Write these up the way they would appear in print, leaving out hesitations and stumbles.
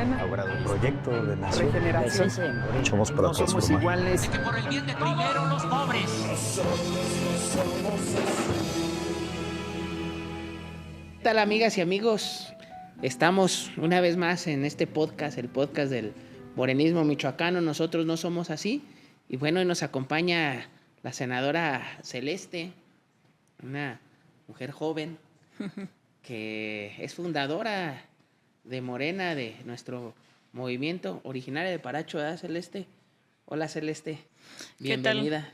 Morena. Logrado un proyecto de nación. Regeneración. Somos para No somos transformar. iguales. Que por el bien de primero los pobres. ¿Qué tal, amigas y amigos? Estamos una vez más en este podcast, el podcast del morenismo michoacano. Nosotros no somos así. Y bueno, hoy nos acompaña la senadora Celeste, una mujer joven que es fundadora de Morena, de nuestro movimiento, originaria de Paracho, ¿verdad, Celeste? Hola, Celeste, bienvenida.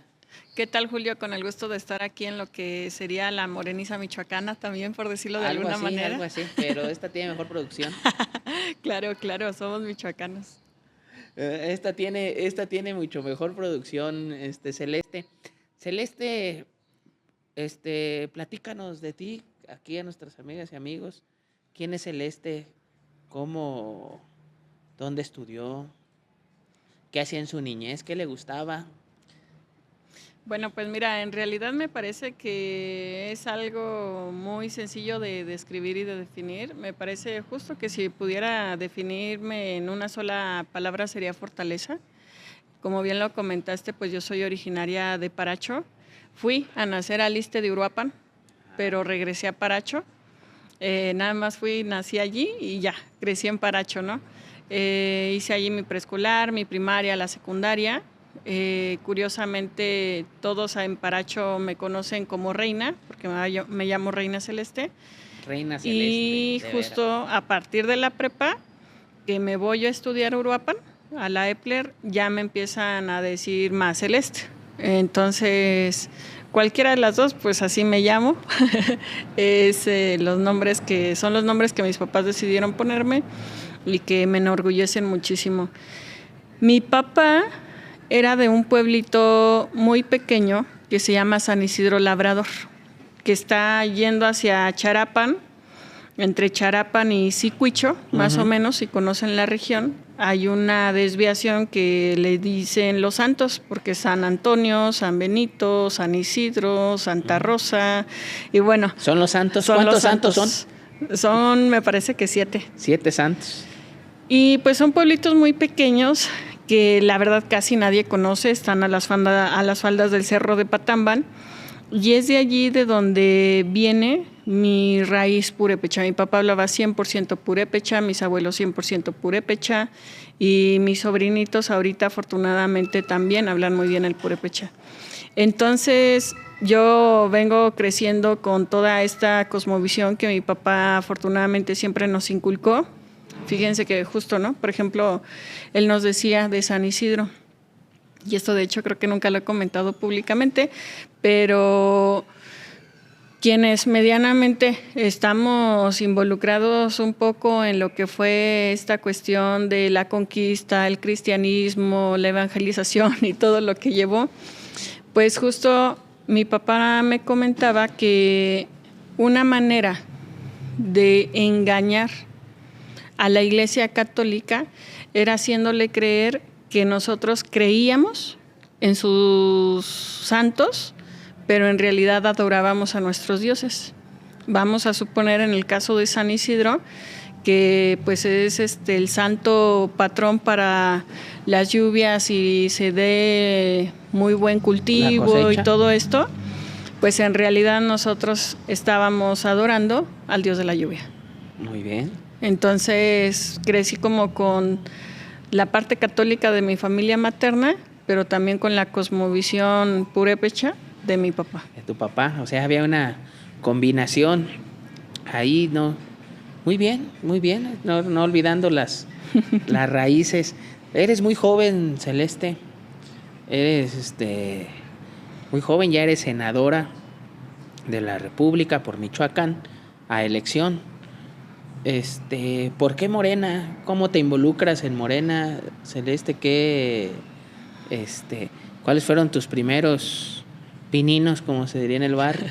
¿Qué tal, Julio? Con el gusto de estar aquí en lo que sería la moreniza michoacana también, por decirlo de alguna manera. Algo así, pero esta tiene mejor producción. Claro, somos michoacanos. Esta tiene mucho mejor producción, Celeste. Celeste, platícanos de ti, aquí a nuestras amigas y amigos. ¿Quién es Celeste? ¿Cómo? ¿Dónde estudió? ¿Qué hacía en su niñez? ¿Qué le gustaba? Bueno, pues mira, en realidad me parece que es algo muy sencillo de describir y de definir. Me parece justo que si pudiera definirme en una sola palabra sería fortaleza. Como bien lo comentaste, pues yo soy originaria de Paracho. Fui a nacer al Iste de Uruapan, pero regresé a Paracho. Nada más nací allí y ya, crecí en Paracho, ¿no? Hice allí mi preescolar, mi primaria, la secundaria. Curiosamente, todos en Paracho me conocen como Reina, porque me llamo Reina Celeste. Reina Celeste. Y justo a partir de la prepa, que me voy a estudiar a Uruapan, a la Epler, ya me empiezan a decir más Celeste. Entonces, cualquiera de las dos, pues así me llamo. Son los nombres que mis papás decidieron ponerme y que me enorgullecen muchísimo. Mi papá era de un pueblito muy pequeño que se llama San Isidro Labrador, que está yendo hacia Charapan, entre Charapan y Zicuicho, más o menos, si conocen la región. Hay una desviación que le dicen Los Santos, porque San Antonio, San Benito, San Isidro, Santa Rosa, y bueno. ¿Son los santos? ¿Cuántos santos son? Son, me parece que 7. 7 santos. Y pues son pueblitos muy pequeños que la verdad casi nadie conoce, están a las faldas del Cerro de Patamban, y es de allí de donde viene mi raíz purépecha. Mi papá hablaba 100% purépecha, mis abuelos 100% purépecha, y mis sobrinitos ahorita afortunadamente también hablan muy bien el purépecha. Entonces yo vengo creciendo con toda esta cosmovisión que mi papá afortunadamente siempre nos inculcó. Fíjense que justo, ¿no? Por ejemplo, él nos decía de San Isidro, y esto de hecho creo que nunca lo he comentado públicamente, pero quienes medianamente estamos involucrados un poco en lo que fue esta cuestión de la conquista, el cristianismo, la evangelización y todo lo que llevó, pues justo mi papá me comentaba que una manera de engañar a la Iglesia Católica era haciéndole creer que nosotros creíamos en sus santos, pero en realidad adorábamos a nuestros dioses. Vamos a suponer en el caso de San Isidro, que pues es el santo patrón para las lluvias y se dé muy buen cultivo y todo esto, pues en realidad nosotros estábamos adorando al dios de la lluvia. Muy bien. Entonces crecí como con la parte católica de mi familia materna, pero también con la cosmovisión purépecha de mi papá. De tu papá, o sea, había una combinación ahí, ¿no? Muy bien, no olvidando las raíces. Eres muy joven, Celeste, eres muy joven, ya eres senadora de la República por Michoacán a elección. ¿Por qué Morena? ¿Cómo te involucras en Morena, Celeste? ¿Cuáles fueron tus primeros pininos, como se diría en el barrio?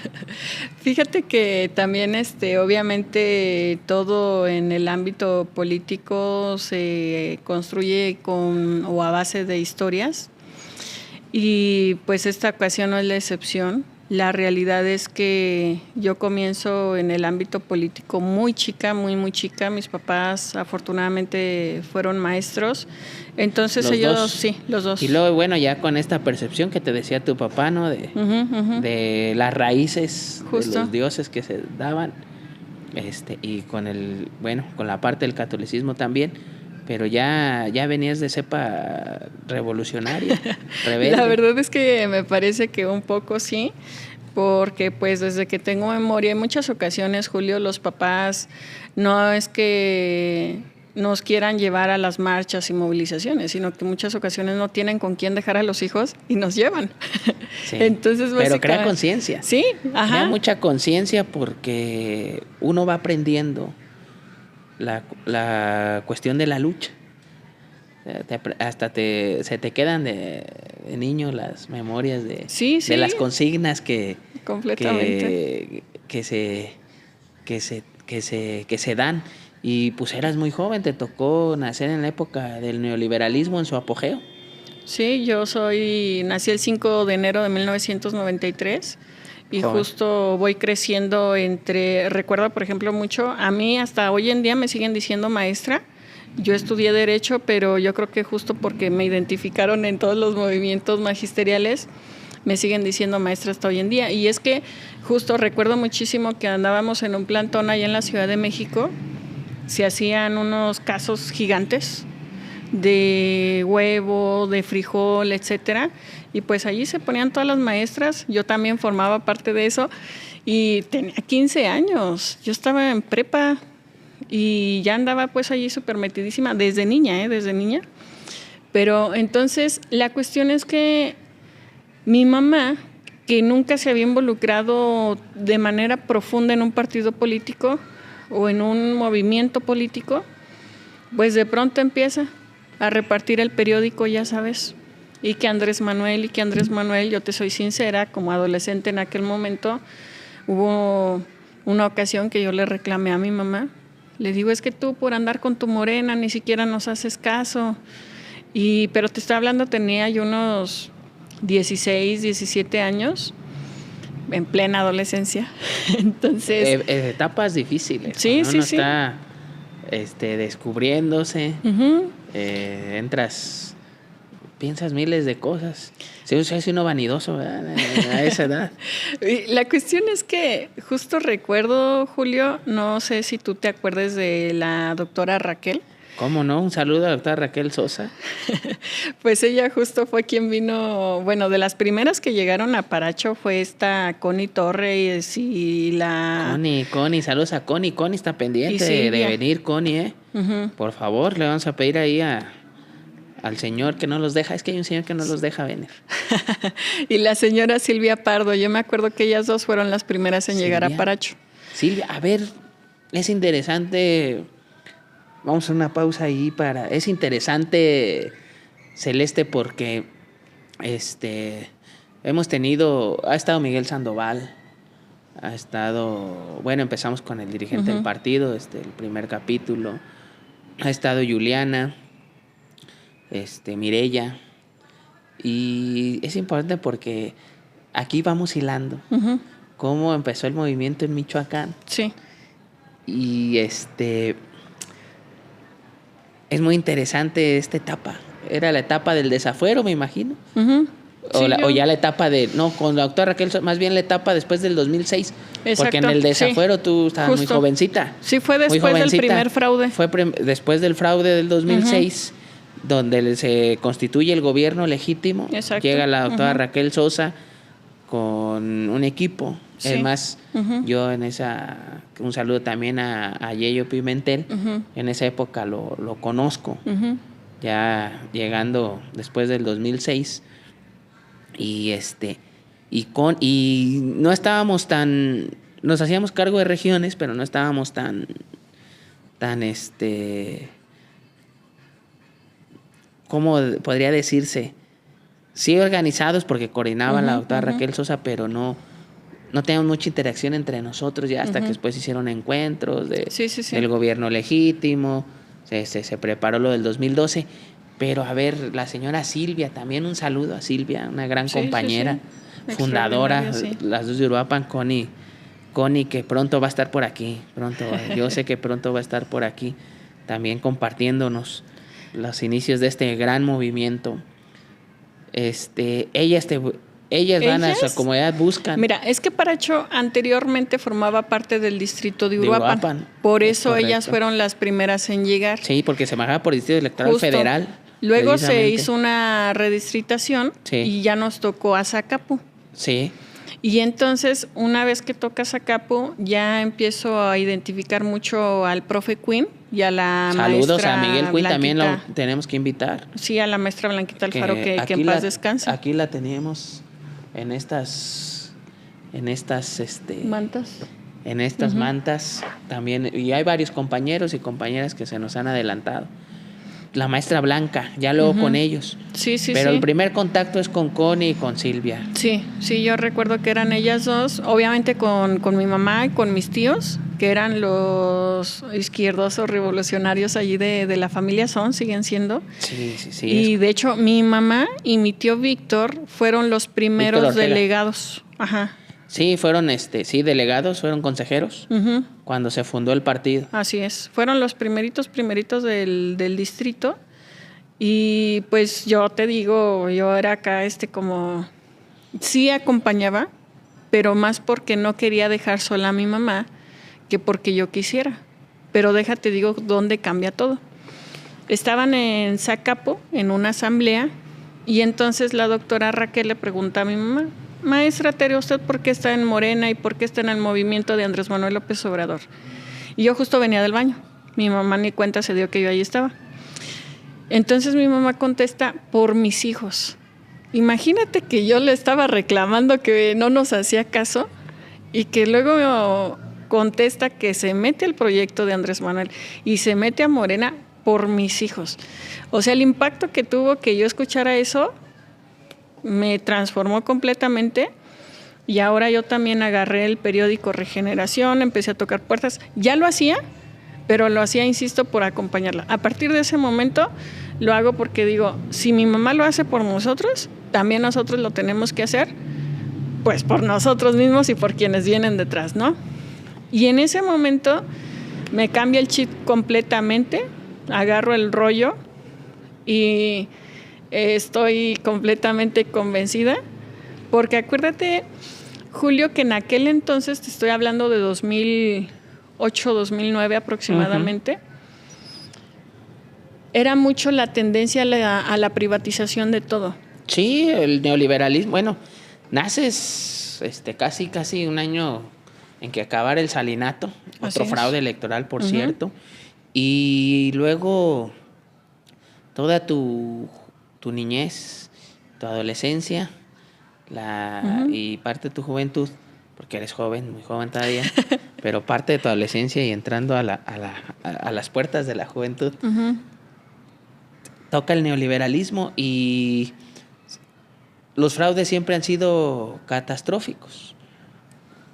Fíjate que también obviamente todo en el ámbito político se construye a base de historias, y pues esta ocasión no es la excepción. La realidad es que yo comienzo en el ámbito político muy chica, muy chica. Mis papás afortunadamente fueron maestros. Entonces Los ellos, dos. sí, los dos. Y luego, bueno, ya con esta percepción que te decía tu papá, ¿no? De las raíces Justo. de los dioses que se daban, y con con la parte del catolicismo también, pero ya venías de cepa revolucionaria, rebelde. La verdad es que me parece que un poco sí, porque pues desde que tengo memoria, en muchas ocasiones, Julio, los papás no es que nos quieran llevar a las marchas y movilizaciones, sino que en muchas ocasiones no tienen con quién dejar a los hijos y nos llevan. Sí. Entonces, pero crea conciencia. Sí, Crea ajá. mucha conciencia porque uno va aprendiendo la cuestión de la lucha. Se te quedan de niño las memorias de las consignas completamente que se dan. Y pues eras muy joven, te tocó nacer en la época del neoliberalismo en su apogeo. Sí, nací el 5 de enero de 1993 y Joven. Justo voy creciendo recuerdo por ejemplo mucho, a mí hasta hoy en día me siguen diciendo maestra. Yo estudié Derecho, pero yo creo que justo porque me identificaron en todos los movimientos magisteriales, me siguen diciendo maestra hasta hoy en día. Y es que justo recuerdo muchísimo que andábamos en un plantón allá en la Ciudad de México, se hacían unos casos gigantes de huevo, de frijol, etcétera, y pues allí se ponían todas las maestras, yo también formaba parte de eso, y tenía 15 años, yo estaba en prepa, y ya andaba pues allí súper metidísima, desde niña, pero entonces la cuestión es que mi mamá, que nunca se había involucrado de manera profunda en un partido político o en un movimiento político, pues de pronto empieza a repartir el periódico, ya sabes, y que Andrés Manuel, yo te soy sincera, como adolescente en aquel momento, hubo una ocasión que yo le reclamé a mi mamá, le digo, es que tú por andar con tu morena ni siquiera nos haces caso, pero te estoy hablando, tenía yo unos 16, 17 años, en plena adolescencia, entonces... etapas difíciles, sí, ¿no? sí, Uno sí. está descubriéndose, entras, piensas miles de cosas. Sí, o sea, es uno vanidoso, ¿verdad? A esa edad. La cuestión es que justo recuerdo, Julio, no sé si tú te acuerdas de la doctora Raquel. ¿Cómo no? Un saludo a la doctora Raquel Sosa. Pues ella justo fue quien vino, bueno, de las primeras que llegaron a Paracho fue esta Connie Torres y la... Connie, saludos a Connie. Connie está pendiente de venir, Connie, ¿eh? Uh-huh. Por favor, le vamos a pedir ahí al señor que no los deja. Es que hay un señor que no los deja venir. Y la señora Silvia Pardo. Yo me acuerdo que ellas dos fueron las primeras en llegar a Paracho. Silvia, a ver, es interesante. Vamos a hacer una pausa ahí es interesante, Celeste, porque ha estado Miguel Sandoval, empezamos con el dirigente del partido, el primer capítulo, ha estado Juliana, Mireya, y es importante porque aquí vamos hilando cómo empezó el movimiento en Michoacán. Sí. Y es muy interesante esta etapa. Era la etapa del desafuero, me imagino. Uh-huh. O ya la etapa con la doctora Raquel, más bien la etapa después del 2006. Exacto, porque en el desafuero tú estabas justo. muy jovencita. Sí, fue después del primer fraude. Fue después del fraude del 2006, donde se constituye el gobierno legítimo. Exacto. Llega la doctora Raquel Sosa con un equipo. Sí. Además, yo un saludo también a Yello Pimentel. En esa época lo conozco. Ya llegando después del 2006. Y no estábamos nos hacíamos cargo de regiones, pero no estábamos tan ¿cómo podría decirse? Sí organizados, porque coordinaba la doctora Raquel Sosa, pero no teníamos mucha interacción entre nosotros, ya hasta que después hicieron encuentros del gobierno legítimo, se preparó lo del 2012. Pero a ver, la señora Silvia, también un saludo a Silvia, una gran compañera. fundadora, extraordinaria, sí. las dos de Uruapan, Connie, que pronto va a estar por aquí, pronto, yo sé que pronto va a estar por aquí, también compartiéndonos los inicios de este gran movimiento. Ellas van a su comunidad, buscan. Mira, es que Paracho anteriormente formaba parte del distrito de Uruapan. Por eso correcto. ellas fueron las primeras en llegar. Sí, porque se manejaba por distrito electoral Justo. federal. Luego se precisamente. hizo una redistritación Sí. y ya nos tocó a Zacapu. Sí, Y entonces, una vez que toca Zacapu, ya empiezo a identificar mucho al profe Quinn y a la saludos maestra a Miguel Quinn, también lo Blanquita. tenemos que invitar. Sí, a la maestra Blanquita Alfaro, que aquí en paz descanse. Aquí la teníamos en estas Mantas. en estas mantas también, y hay varios compañeros y compañeras que se nos han adelantado. La maestra Blanca, ya luego con ellos. Sí, sí, Pero sí. el primer contacto es con Connie y con Silvia. Sí, sí, yo recuerdo que eran ellas dos, obviamente con mi mamá y con mis tíos, que eran los izquierdosos revolucionarios allí de la familia siguen siendo. Sí, sí, sí. Y de hecho, mi mamá y mi tío Víctor fueron los primeros Ortega. delegados. Ajá. Sí, fueron delegados, fueron consejeros Ujú. cuando se fundó el partido. Así es, fueron los primeritos del distrito. Y pues yo te digo, yo era acá como, sí acompañaba, pero más porque no quería dejar sola a mi mamá que porque yo quisiera. Pero déjate digo dónde cambia todo. Estaban en Zacapo, en una asamblea, y entonces la doctora Raquel le pregunta a mi mamá: maestra Tere, ¿usted por qué está en Morena y por qué está en el movimiento de Andrés Manuel López Obrador? Y yo justo venía del baño. Mi mamá ni cuenta se dio que yo ahí estaba. Entonces mi mamá contesta: por mis hijos. Imagínate que yo le estaba reclamando que no nos hacía caso y que luego contesta que se mete al proyecto de Andrés Manuel y se mete a Morena por mis hijos. O sea, el impacto que tuvo que yo escuchara eso me transformó completamente. Y ahora yo también agarré el periódico Regeneración, empecé a tocar puertas. Ya lo hacía, pero lo hacía, insisto, por acompañarla. A partir de ese momento lo hago porque digo, si mi mamá lo hace por nosotros, también nosotros lo tenemos que hacer, pues por nosotros mismos y por quienes vienen detrás, ¿no? Y en ese momento me cambia el chip completamente, agarro el rollo y estoy completamente convencida, porque acuérdate, Julio, que en aquel entonces, te estoy hablando de 2008, 2009 aproximadamente, era mucho la tendencia a la privatización de todo. Sí, el neoliberalismo. Bueno, naces casi un año en que acabara el salinato, Así otro es. fraude electoral, por cierto, y luego toda tu niñez, tu adolescencia, y parte de tu juventud, porque eres joven, muy joven todavía, pero parte de tu adolescencia y entrando a las puertas de la juventud, toca el neoliberalismo y los fraudes siempre han sido catastróficos.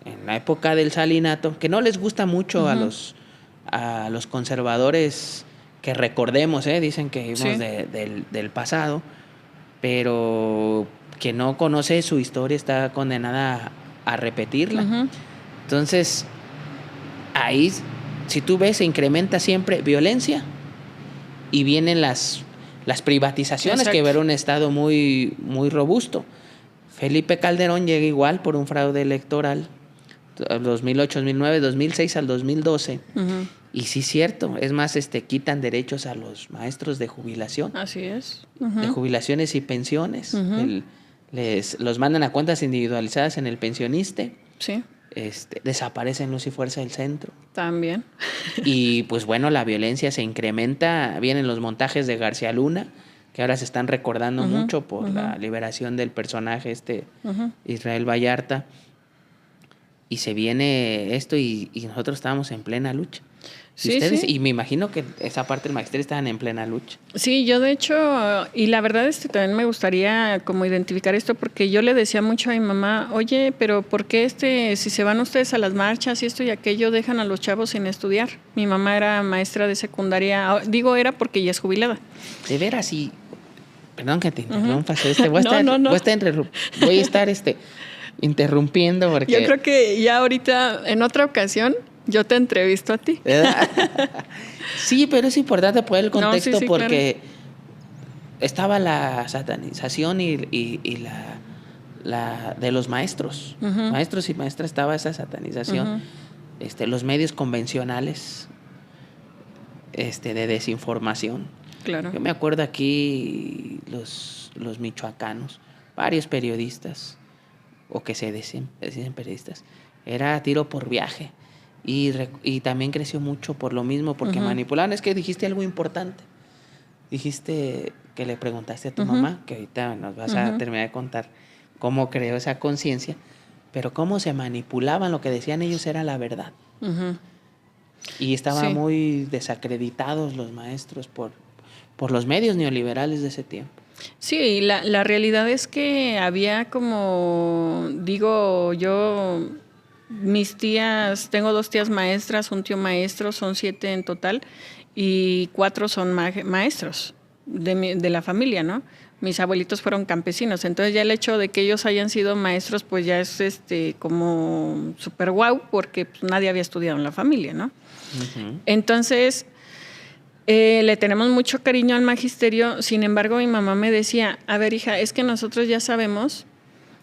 En la época del salinato, que no les gusta mucho a los conservadores que recordemos, dicen que vimos Sí. del pasado, pero que no conoce su historia está condenada a repetirla. Entonces, ahí, si tú ves, se incrementa siempre violencia y vienen las privatizaciones. Exacto. Que ver un Estado muy, muy robusto. Felipe Calderón llega igual por un fraude electoral, 2008, 2009, 2006 al 2012. Y sí es cierto, es más, quitan derechos a los maestros de jubilación, Así es. de jubilaciones y pensiones. Los mandan a cuentas individualizadas en el pensioniste. Sí, Desaparecen Luz y Fuerza del Centro. también. Y pues bueno, la violencia se incrementa. Vienen los montajes de García Luna, que ahora se están recordando mucho por la liberación del personaje Israel Vallarta. Y se viene esto y nosotros estábamos en plena lucha. Y Sí, ustedes, sí. y me imagino que esa parte del magisterio estaban en plena lucha. Sí, yo de hecho, y la verdad es que también me gustaría como identificar esto, porque yo le decía mucho a mi mamá: oye, pero ¿por qué si se van ustedes a las marchas y esto y aquello, dejan a los chavos sin estudiar? Mi mamá era maestra de secundaria, digo era porque ya es jubilada. De veras, y perdón que te interrumpa, voy a estar interrumpiendo porque... Yo creo que ya ahorita, en otra ocasión, yo te entrevisto a ti. ¿Verdad? Sí, pero es importante poner el contexto No, sí, porque estaba la satanización y la de los maestros. Ujú. Maestros y maestras, estaba esa satanización. Ujú. Los medios convencionales de desinformación. Claro. Yo me acuerdo aquí los michoacanos, varios periodistas, o que se decían periodistas, era tiro por viaje. Y también creció mucho por lo mismo, porque Ujú. manipulaban. Es que dijiste algo importante. Dijiste que le preguntaste a tu Ujú. mamá, que ahorita nos vas a Ujú. terminar de contar cómo creó esa conciencia, pero cómo se manipulaban, lo que decían ellos era la verdad. Ujú. Y estaban Sí. muy desacreditados los maestros por los medios neoliberales de ese tiempo. Sí, la realidad es que había como, digo yo, mis tías, tengo 2 tías maestras, un tío maestro, son 7 en total, y 4 son maestros de la familia, ¿no? Mis abuelitos fueron campesinos, entonces ya el hecho de que ellos hayan sido maestros, pues ya es como súper guau, porque pues, nadie había estudiado en la familia, ¿no? Ujú. Entonces, le tenemos mucho cariño al magisterio, sin embargo mi mamá me decía, a ver hija, es que nosotros ya sabemos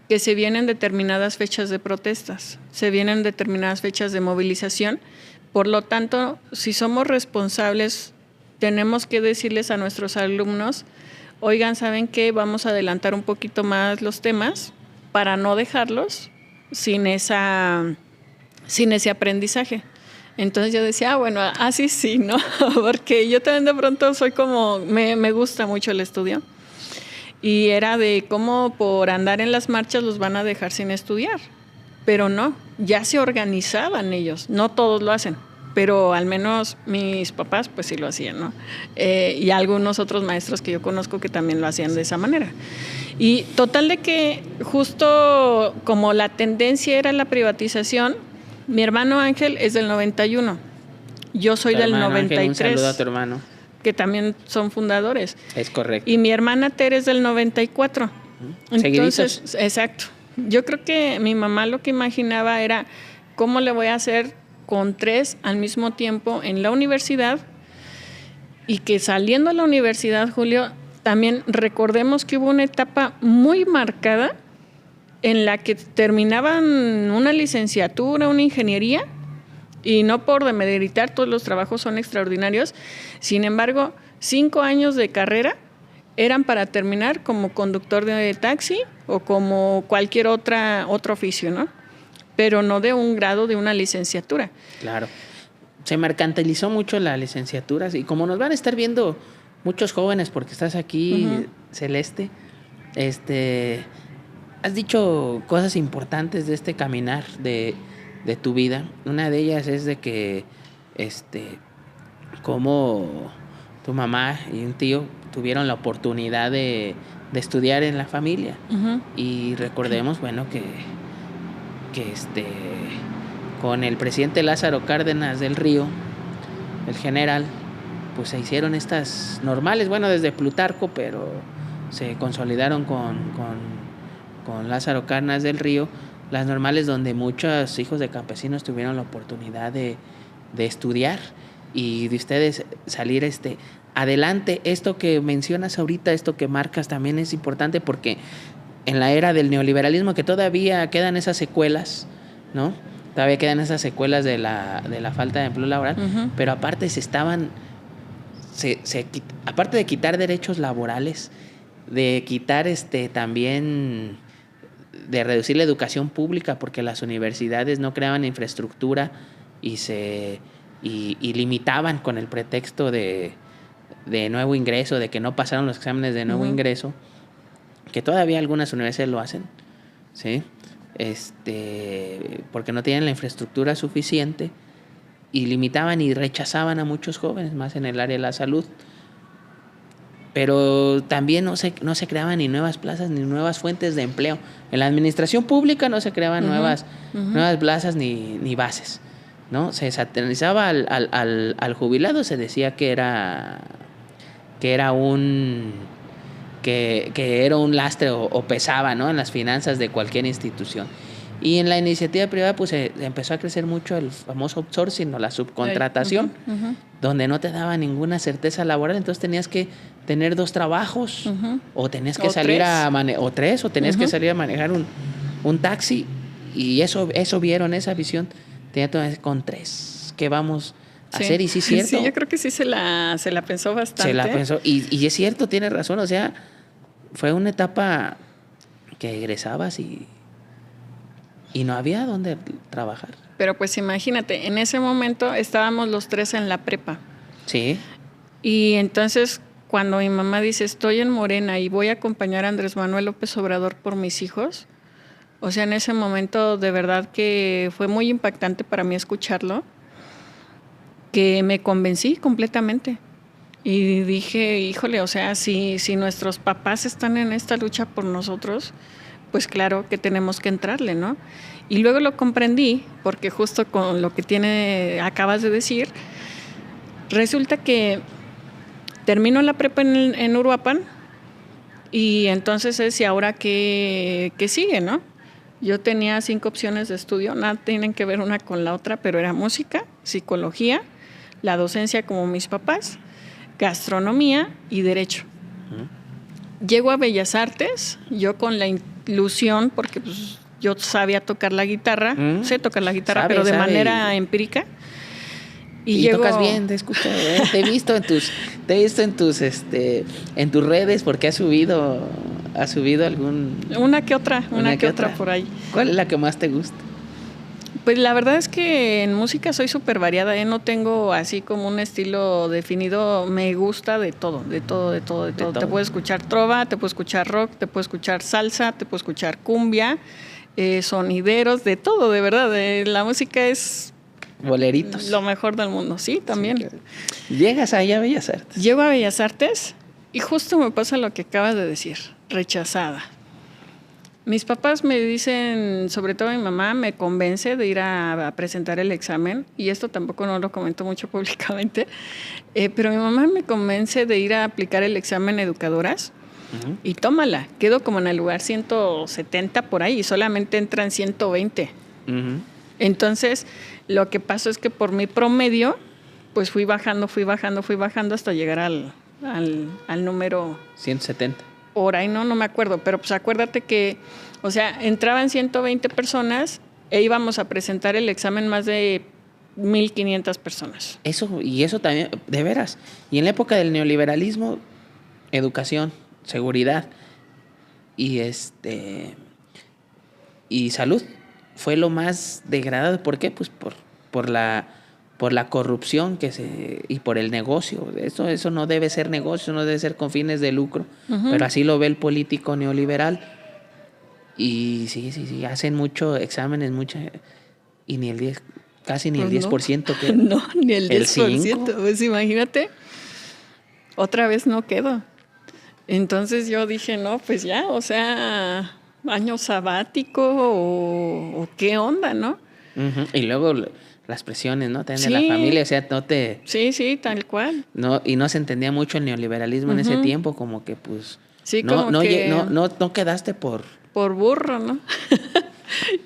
que se vienen determinadas fechas de protestas, se vienen determinadas fechas de movilización, por lo tanto, si somos responsables, tenemos que decirles a nuestros alumnos, oigan, ¿saben qué? Vamos a adelantar un poquito más los temas para no dejarlos sin ese aprendizaje. Entonces yo decía, bueno, así sí, ¿no? Porque yo también de pronto soy como, me gusta mucho el estudio. Y era de cómo por andar en las marchas los van a dejar sin estudiar. Pero no, ya se organizaban ellos. No todos lo hacen, pero al menos mis papás pues sí lo hacían, ¿no? Y algunos otros maestros que yo conozco que también lo hacían de esa manera. Y total de que justo como la tendencia era la privatización, mi hermano Ángel es del 91, yo soy Tu del hermano 93, Ángel, un saludo a tu hermano. que también son fundadores. Es correcto. Y mi hermana Tere es del 94. Seguiditos. Entonces, exacto. Yo creo que mi mamá lo que imaginaba era cómo le voy a hacer con 3 al mismo tiempo en la universidad y que saliendo a la universidad, Julio, también recordemos que hubo una etapa muy marcada en la que terminaban una licenciatura, una ingeniería, y no por demeritar, todos los trabajos son extraordinarios. Sin embargo, 5 años de carrera eran para terminar como conductor de taxi o como cualquier otro oficio, ¿no? Pero no de un grado de una licenciatura. Claro. Se mercantilizó mucho la licenciatura y como nos van a estar viendo muchos jóvenes porque estás aquí, Ujú. Celeste, has dicho cosas importantes de este caminar de tu vida. Una de ellas es de que como tu mamá y un tío tuvieron la oportunidad de estudiar en la familia. Uh-huh. Y recordemos, bueno, que con el presidente Lázaro Cárdenas del Río, el general, pues se hicieron estas normales, bueno, desde Plutarco, pero se consolidaron con Lázaro Cárdenas del Río, las normales donde muchos hijos de campesinos tuvieron la oportunidad de estudiar y de ustedes salir adelante. Esto que mencionas ahorita, esto que marcas también es importante porque en la era del neoliberalismo que todavía quedan esas secuelas, ¿no? Todavía quedan esas secuelas de la falta de empleo laboral, Uh-huh. pero aparte aparte de quitar derechos laborales, de quitar también de reducir la educación pública porque las universidades no creaban infraestructura y limitaban con el pretexto de nuevo ingreso, de que no pasaron los exámenes de nuevo Uh-huh. ingreso, que todavía algunas universidades lo hacen, ¿sí? Porque no tienen la infraestructura suficiente y limitaban y rechazaban a muchos jóvenes, más en el área de la salud. Pero también no se creaban ni nuevas plazas ni nuevas fuentes de empleo. En la administración pública no se creaban Uh-huh. nuevas plazas ni bases, ¿no? Se satanizaba al jubilado, se decía que era un que era un lastre o pesaba, ¿no?, en las finanzas de cualquier institución. Y en la iniciativa privada pues empezó a crecer mucho el famoso outsourcing o la subcontratación, donde no te daba ninguna certeza laboral, entonces tenías que tener 2 trabajos, o tenías que salir 3. a o 3, o tenías que salir a manejar un taxi, y eso vieron, esa visión, tenía con 3, ¿qué vamos a hacer? Y sí es cierto. Sí, yo creo que sí se la pensó bastante. Se la pensó, y es cierto, tiene razón, o sea, fue una etapa que egresabas y no había dónde trabajar. Pero pues imagínate, en ese momento estábamos los 3 en la prepa. Sí. Y entonces cuando mi mamá dice, estoy en Morena y voy a acompañar a Andrés Manuel López Obrador por mis hijos, o sea, en ese momento de verdad que fue muy impactante para mí escucharlo, que me convencí completamente. Y dije, híjole, o sea, si nuestros papás están en esta lucha por nosotros, pues claro que tenemos que entrarle, ¿no? Y luego lo comprendí, porque justo con lo que acabas de decir, resulta que termino la prepa en Uruapan, y entonces es, ¿y ahora qué sigue, no? Yo tenía 5 opciones de estudio, nada tienen que ver una con la otra, pero era música, psicología, la docencia como mis papás, gastronomía y derecho. Llego a Bellas Artes, yo con la ilusión, porque pues, yo sabía tocar la guitarra, sé tocar la guitarra, pero de manera empírica. Y tocas bien, te escucho, te he visto en tus redes, porque has subido algún... Una que otra por ahí. ¿Cuál es la que más te gusta? Pues la verdad es que en música soy súper variada, ¿eh? No tengo así como un estilo definido, me gusta de todo. Te puedo escuchar trova, te puedo escuchar rock, te puedo escuchar salsa, te puedo escuchar cumbia, sonideros, de todo, de verdad. La música es... Boleritos. Lo mejor del mundo, sí, también. Sí, claro. ¿Llegas ahí a Bellas Artes? Llego a Bellas Artes y justo me pasa lo que acabas de decir, rechazada. Mis papás me dicen, sobre todo mi mamá, me convence de ir a presentar el examen, y esto tampoco no lo comento mucho públicamente, pero mi mamá me convence de ir a aplicar el examen educadoras, y tómala, quedo como en el lugar 170 por ahí, y solamente entran 120. Entonces, lo que pasó es que por mi promedio, pues fui bajando hasta llegar al número... 170. Por ahí no me acuerdo, pero pues acuérdate que, o sea, entraban 120 personas e íbamos a presentar el examen más de 1,500 personas. Eso también, de veras. Y en la época del neoliberalismo, educación, seguridad y salud fue lo más degradado. ¿Por qué? Pues por la corrupción y por el negocio. Eso no debe ser negocio, no debe ser con fines de lucro, pero así lo ve el político neoliberal. Y sí, hacen muchos exámenes, y ni el 10, casi ni el 10%. Que no, ni el 10%. 5. Pues imagínate, otra vez no quedo. Entonces yo dije, no, pues ya, o sea, año sabático o qué onda, ¿no? Y luego... las presiones, ¿no? También de la familia, o sea, no te... Sí, tal cual. No, y no se entendía mucho el neoliberalismo en ese tiempo, como que pues... Sí, no quedaste por... Por burro, ¿no?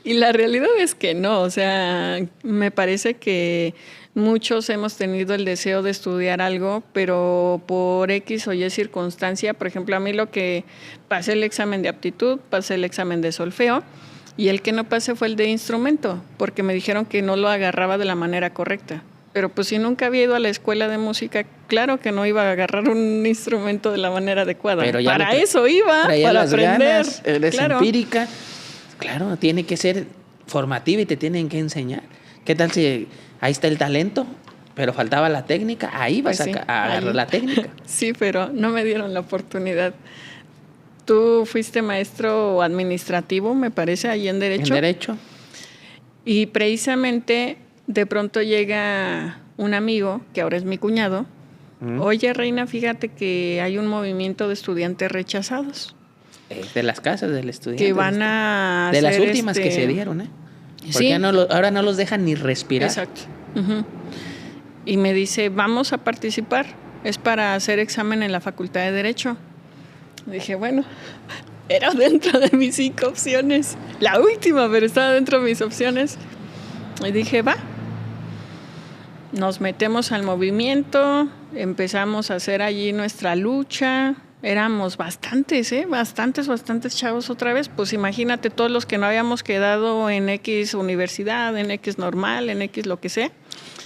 Y la realidad es que no, o sea, me parece que muchos hemos tenido el deseo de estudiar algo, pero por X o Y circunstancia, por ejemplo, a mí lo que pasé el examen de aptitud, pasé el examen de solfeo, y el que no pasé fue el de instrumento, porque me dijeron que no lo agarraba de la manera correcta. Pero pues si nunca había ido a la escuela de música, claro que no iba a agarrar un instrumento de la manera adecuada. Pero ya para eso iba, para aprender. Ganas, eres empírica. Claro, tiene que ser formativa y te tienen que enseñar. ¿Qué tal si ahí está el talento, pero faltaba la técnica? Ahí vas a agarrar la técnica. Sí, pero no me dieron la oportunidad. Tú fuiste maestro administrativo, me parece, ahí en Derecho. En Derecho. Y precisamente de pronto llega un amigo, que ahora es mi cuñado. Oye, Reina, fíjate que hay un movimiento de estudiantes rechazados. De las casas del estudiante. Que van a de las últimas que se dieron, ¿eh? Porque sí. Ahora no los dejan ni respirar. Exacto. Y me dice, vamos a participar. Es para hacer examen en la Facultad de Derecho. Dije, bueno, era dentro de mis 5 opciones. La última, pero estaba dentro de mis opciones. Y dije, va. Nos metemos al movimiento, empezamos a hacer allí nuestra lucha. Éramos bastantes, bastantes chavos otra vez. Pues imagínate todos los que no habíamos quedado en X universidad, en X normal, en X lo que sea.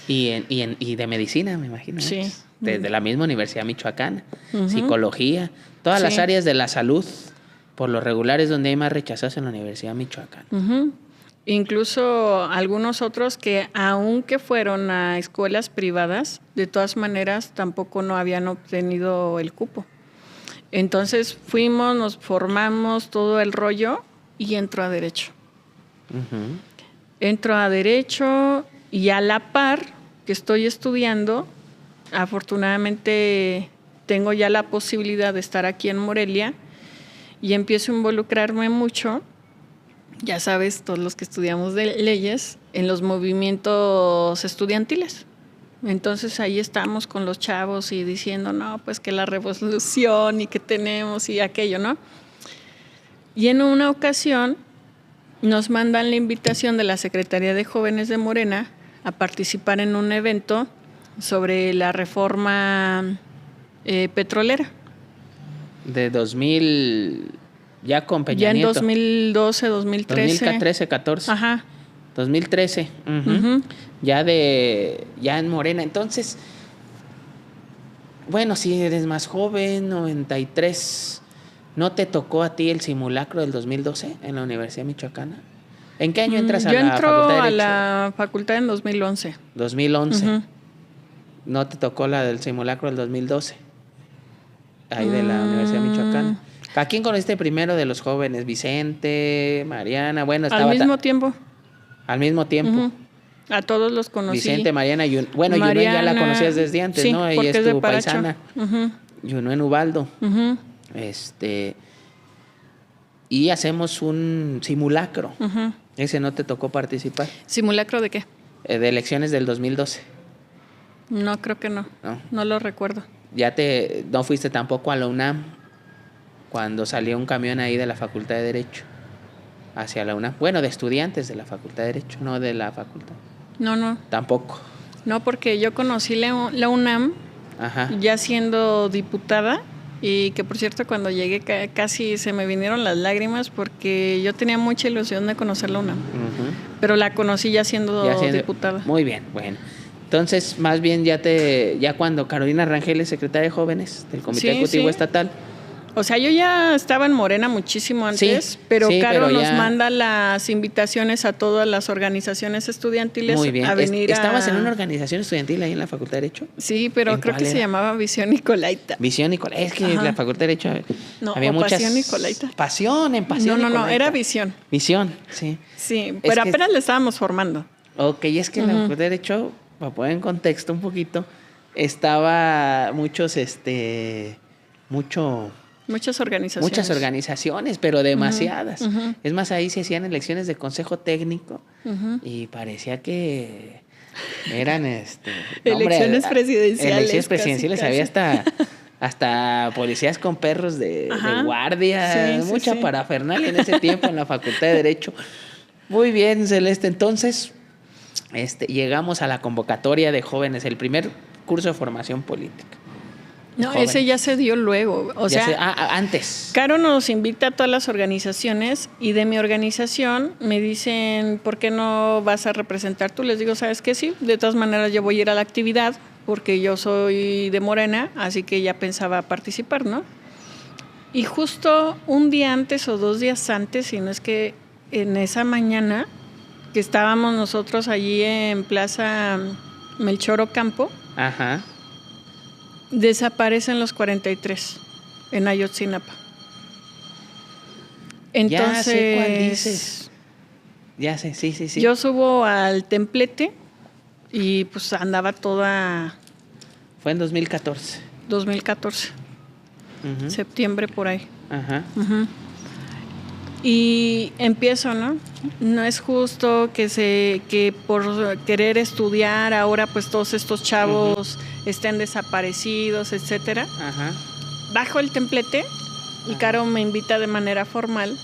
Y de medicina, me imagino. Sí. Desde la misma Universidad Michoacana. Uh-huh. Psicología. Todas las Sí. áreas de la salud, por lo regular, es donde hay más rechazados en la Universidad Michoacana. Uh-huh. Incluso algunos otros que, aunque fueron a escuelas privadas, de todas maneras tampoco no habían obtenido el cupo. Entonces fuimos, nos formamos todo el rollo y entro a Derecho. Uh-huh. Entro a Derecho y a la par que estoy estudiando, afortunadamente tengo ya la posibilidad de estar aquí en Morelia y empiezo a involucrarme mucho, ya sabes, todos los que estudiamos de leyes, en los movimientos estudiantiles. Entonces ahí estamos con los chavos y diciendo, no, pues que la revolución y que tenemos y aquello, ¿no? Y en una ocasión nos mandan la invitación de la Secretaría de Jóvenes de Morena a participar en un evento sobre la reforma petrolera. De 2000, ya con Peña Ya en Nieto. 2012, 2013. 2013, 14. Ajá. 2013. Uh-huh. Uh-huh. Ya en Morena. Entonces, bueno, si eres más joven, 93, ¿no te tocó a ti el simulacro del 2012 en la Universidad Michoacana? ¿En qué año entras a Yo la entro Facultad de a Derecho? la facultad en 2011. 2011. Uh-huh. ¿No te tocó la del simulacro del 2012? Ahí de la Universidad Michoacana. ¿A quién conociste primero de los jóvenes? Vicente, Mariana, bueno, estaba... Al mismo tiempo. Al mismo tiempo. Uh-huh. A todos los conocí. Vicente, Mariana, bueno, Yunuen ya la conocías desde antes, sí, ¿no? Ella porque es es de tu Paracho. paisana. Uh-huh. Yunuen Ubaldo. Uh-huh. Y hacemos un simulacro. Uh-huh. Ese no te tocó participar. ¿Simulacro de qué? De elecciones del 2012. No, creo que no. No lo recuerdo. No fuiste tampoco a la UNAM cuando salió un camión ahí de la Facultad de Derecho hacia la UNAM. Bueno, de estudiantes de la Facultad de Derecho, no de la facultad. No. Tampoco. No, porque yo conocí la UNAM Ajá. ya siendo diputada y que, por cierto, cuando llegué casi se me vinieron las lágrimas porque yo tenía mucha ilusión de conocer la UNAM. Uh-huh. Pero la conocí ya siendo diputada. Muy bien, bueno. Entonces, más bien ya cuando Carolina Rangel es secretaria de Jóvenes del Comité Ejecutivo Estatal. O sea, yo ya estaba en Morena muchísimo antes, pero Caro nos manda las invitaciones a todas las organizaciones estudiantiles. Muy bien. A venir ¿Estabas en una organización estudiantil ahí en la Facultad de Derecho? Sí, pero creo que se llamaba Visión Nicolaita. Visión Nicolaita. Es que en la Facultad de Derecho había muchas... Pasión Nicolaita. Pasión No, Nicolaita. era Visión. Visión, sí. Sí, pero apenas le estábamos formando. Ok, es que en la Facultad de Derecho, para poner en contexto un poquito, estaba muchas organizaciones, pero demasiadas. Uh-huh. Es más, ahí se hacían elecciones de consejo técnico y parecía que eran elecciones presidenciales. Elecciones presidenciales, casi. Había hasta policías con perros de guardia, mucha parafernalia en ese tiempo en la Facultad de Derecho. Muy bien, Celeste. Entonces, llegamos a la convocatoria de jóvenes, el primer curso de formación política. No, ese ya se dio luego. Antes. Caro nos invita a todas las organizaciones y de mi organización me dicen, ¿por qué no vas a representar tú? Les digo, ¿sabes qué? Sí, de todas maneras yo voy a ir a la actividad porque yo soy de Morena, así que ya pensaba participar, ¿no? Y justo un día antes o 2 días antes, si no es que en esa mañana que estábamos nosotros allí en Plaza Melchor Ocampo, Ajá. desaparecen los 43 en Ayotzinapa. Entonces, ya sé cuál dices. Ya sé, sí. Yo subo al templete y pues andaba toda... Fue en 2014. 2014. Uh-huh. Septiembre por ahí. Ajá. Uh-huh. Y empiezo, ¿no? No es justo que por querer estudiar ahora pues todos estos chavos estén desaparecidos, etcétera. Ajá. Bajo el templete Y Caro me invita de manera formal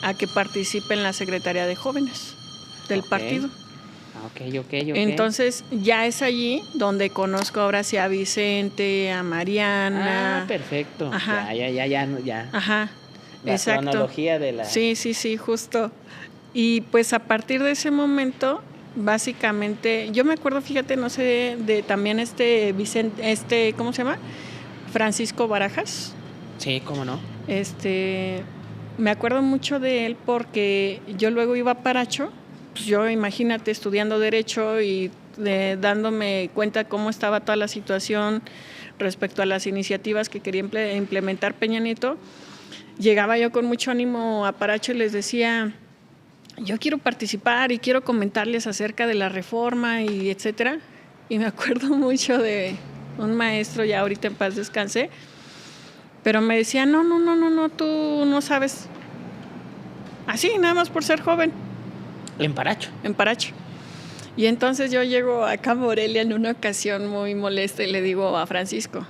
a que participe en la Secretaría de Jóvenes del partido. Ok. Entonces ya es allí donde conozco ahora sí a Vicente, a Mariana. Perfecto. Ajá. Ya. Ajá, La exacto. cronología de la... Sí, justo. Y pues a partir de ese momento, básicamente, yo me acuerdo, fíjate, no sé, de también Vicente, ¿cómo se llama? Francisco Barajas. Sí, ¿cómo no? Me acuerdo mucho de él porque yo luego iba a Paracho, pues yo imagínate estudiando Derecho y dándome cuenta cómo estaba toda la situación respecto a las iniciativas que quería implementar Peña Nieto. Llegaba yo con mucho ánimo a Paracho y les decía, yo quiero participar y quiero comentarles acerca de la reforma y etcétera. Y me acuerdo mucho de un maestro, ya ahorita en paz descanse, pero me decía, no, tú no sabes. Así, nada más por ser joven. En Paracho. En Paracho. Y entonces yo llego acá a Morelia en una ocasión muy molesta y le digo a Francisco,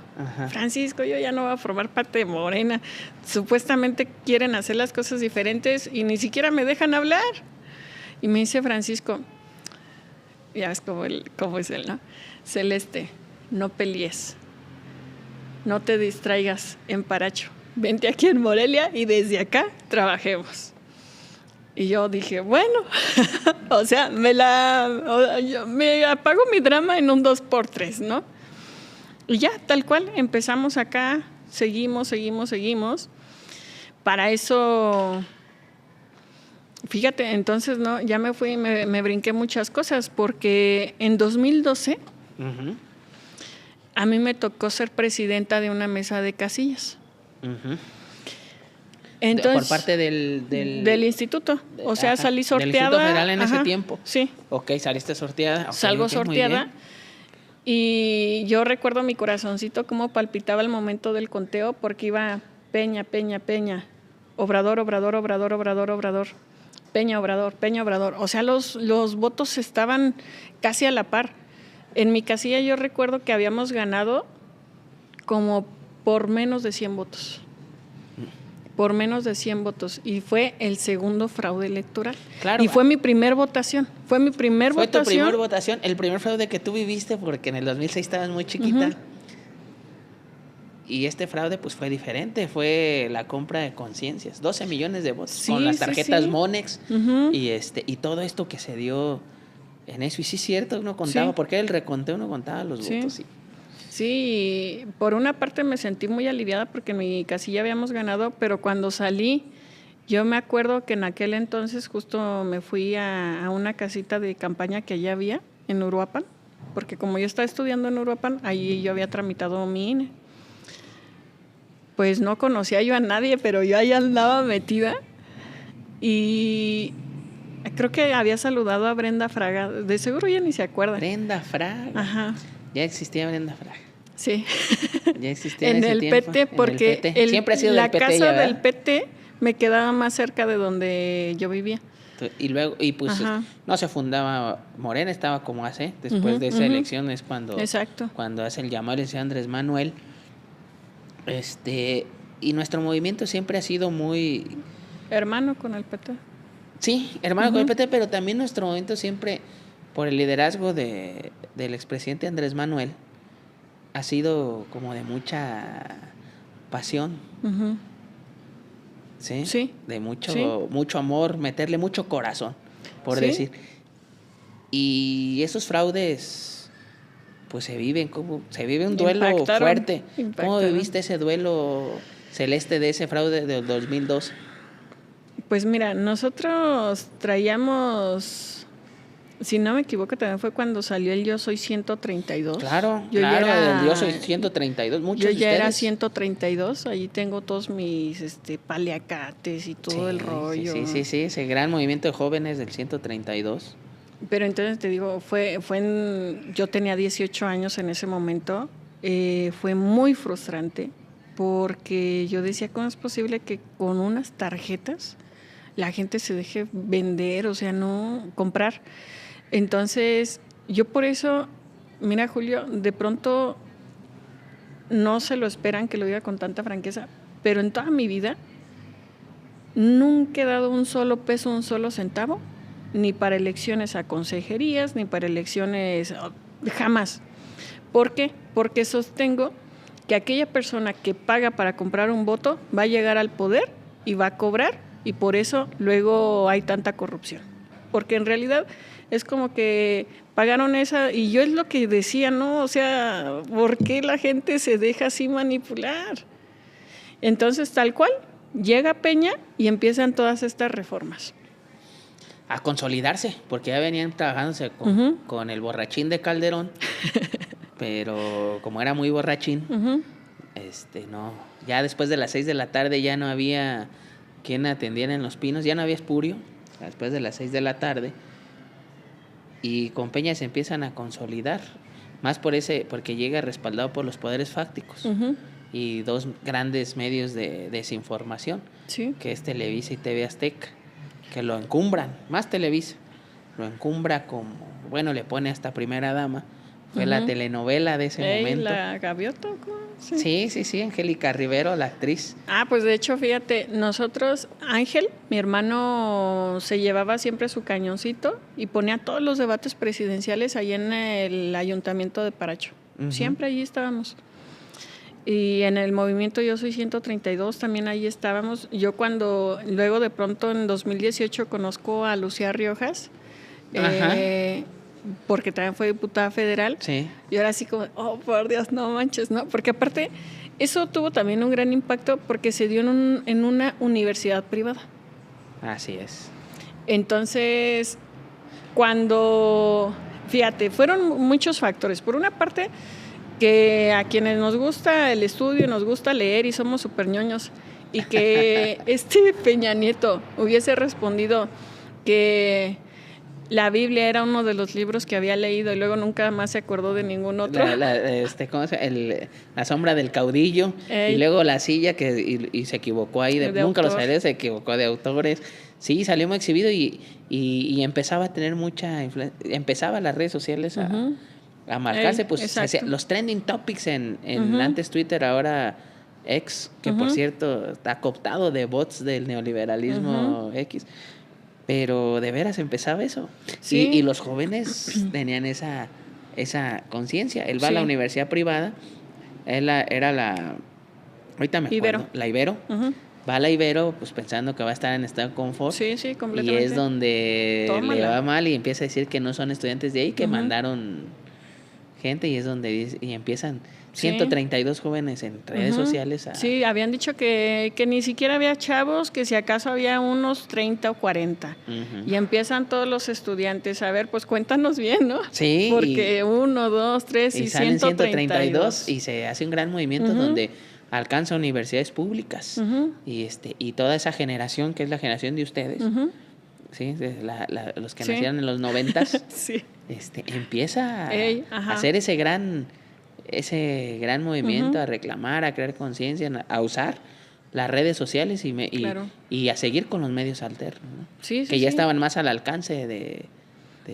Francisco, yo ya no voy a formar parte de Morena. Supuestamente quieren hacer las cosas diferentes y ni siquiera me dejan hablar. Y me dice Francisco, ya ves cómo es él, ¿no? Celeste, no pelees, no te distraigas en Paracho. Vente aquí en Morelia y desde acá trabajemos. Y yo dije, bueno, o sea, me apago mi drama en un 2x3, ¿no? Y ya, tal cual, empezamos acá, seguimos. Para eso, fíjate, entonces, ¿no? Ya me fui, me brinqué muchas cosas, porque en 2012 a mí me tocó ser presidenta de una mesa de casillas. Entonces, por parte del instituto. O sea, salí sorteada. Del Instituto Federal en ese tiempo. Sí. Ok, saliste sorteada. Okay, Salgo sorteada. Y yo recuerdo mi corazoncito cómo palpitaba el momento del conteo porque iba Peña. Obrador. Peña, Obrador. O sea, los votos estaban casi a la par. En mi casilla yo recuerdo que habíamos ganado como por menos de 100 votos. Y fue el segundo fraude electoral. Claro. Y fue mi primer votación. Fue tu primer votación, el primer fraude que tú viviste, porque en el 2006 estabas muy chiquita. Y este fraude pues fue diferente, fue la compra de conciencias, 12 millones de votos con las tarjetas Monex y todo esto que se dio en eso. Y sí es cierto, uno contaba, porque el reconteo uno contaba los votos. Sí, por una parte me sentí muy aliviada porque en mi casilla habíamos ganado, pero cuando salí, yo me acuerdo que en aquel entonces justo me fui a una casita de campaña que allá había en Uruapan, porque como yo estaba estudiando en Uruapan, ahí yo había tramitado mi INE. Pues no conocía yo a nadie, pero yo ahí andaba metida y creo que había saludado a Brenda Fraga, de seguro ya ni se acuerda. Brenda Fraga. Ajá. Ya existía Brenda Fraga. Sí. Ya existía en el tiempo, PT, porque en el PT. Siempre ha sido la del PT, casa del PT me quedaba más cerca de donde yo vivía. Y luego, pues no se fundaba Morena, estaba como hace, después de esa elección es cuando hace el llamado el señor Andrés Manuel. Y nuestro movimiento siempre ha sido muy... Hermano con el PT. Sí, hermano con el PT, pero también nuestro movimiento siempre, por el liderazgo del expresidente Andrés Manuel, ha sido como de mucha pasión. ¿Sí? De mucho amor, meterle mucho corazón, por decir. Y esos fraudes, pues se vive un duelo fuerte. ¿Cómo viviste ese duelo, Celeste, de ese fraude del 2002? Pues mira, nosotros traíamos, si no me equivoco, también fue cuando salió el Yo Soy 132. Claro, el Yo Soy 132, muchos de ustedes. Yo ya era 132, allí tengo todos mis paliacates y todo el rollo. Sí, ese gran movimiento de jóvenes del 132. Pero entonces te digo, yo tenía 18 años en ese momento, fue muy frustrante porque yo decía, ¿cómo es posible que con unas tarjetas la gente se deje vender, o sea, no comprar? Entonces, yo por eso, mira, Julio, de pronto no se lo esperan que lo diga con tanta franqueza, pero en toda mi vida nunca he dado un solo peso, un solo centavo, ni para elecciones a consejerías, ni para elecciones, jamás. ¿Por qué? Porque sostengo que aquella persona que paga para comprar un voto va a llegar al poder y va a cobrar, y por eso luego hay tanta corrupción. Porque en realidad es como que pagaron esa, y yo es lo que decía, ¿no? O sea, ¿por qué la gente se deja así manipular? Entonces, tal cual, llega Peña y empiezan todas estas reformas. A consolidarse, porque ya venían trabajándose con el borrachín de Calderón, pero como era muy borrachín, no, ya después de las 6 de la tarde ya no había quien atendiera en Los Pinos, ya no había espurio, después de las 6 de la tarde, y con Peña se empiezan a consolidar, más porque llega respaldado por los poderes fácticos y dos grandes medios de desinformación, Sí. que es Televisa y TV Azteca, que lo encumbran, más Televisa, lo encumbra como, bueno, le pone hasta Primera Dama, fue la telenovela de ese momento. ¿La Gaviota? ¿Cómo? Sí, Angélica Rivero, la actriz. Pues de hecho, fíjate, nosotros, Ángel, mi hermano, se llevaba siempre su cañoncito y ponía todos los debates presidenciales ahí en el ayuntamiento de Paracho. Siempre allí estábamos. Y en el movimiento Yo Soy 132 también ahí estábamos. Yo luego de pronto en 2018 conozco a Lucía Riojas, porque también fue diputada federal. Sí. Y ahora así como, por Dios, no manches, ¿no? Porque aparte, eso tuvo también un gran impacto porque se dio en una universidad privada. Así es. Entonces, fíjate, fueron muchos factores. Por una parte, que a quienes nos gusta el estudio, nos gusta leer y somos súper ñoños, y que Peña Nieto hubiese respondido que la Biblia era uno de los libros que había leído y luego nunca más se acordó de ningún otro. ¿Cómo se llama? La sombra del caudillo. Y luego la silla y se equivocó ahí. Nunca lo sabía, se equivocó de autores. Sí, salió muy exhibido y empezaba a tener mucha influencia. Empezaba las redes sociales a marcarse. Los trending topics en antes Twitter, ahora X, que por cierto está cooptado de bots del neoliberalismo X. Pero de veras empezaba eso. Sí. Y los jóvenes tenían esa conciencia. Él va a la universidad privada. Ahorita me acuerdo. Ibero. La Ibero. Va a la Ibero pues pensando que va a estar en estado de confort. Sí, completamente. Y es donde le va mal y empieza a decir que no son estudiantes de ahí, que mandaron gente, y es donde y empiezan 132 jóvenes en redes sociales. Sí, habían dicho que ni siquiera había chavos, que si acaso había unos 30 o 40. Y empiezan todos los estudiantes a ver, pues cuéntanos bien, ¿no? Sí. Porque 1, 2, 3 y 132. Y se hace un gran movimiento donde alcanza universidades públicas. Y toda esa generación, que es la generación de ustedes, ¿sí? Los que nacieron en los 90s, empieza a hacer ese gran movimiento, a reclamar, a crear conciencia, a usar las redes sociales y a seguir con los medios alternos, ¿no? Que ya estaban más al alcance de...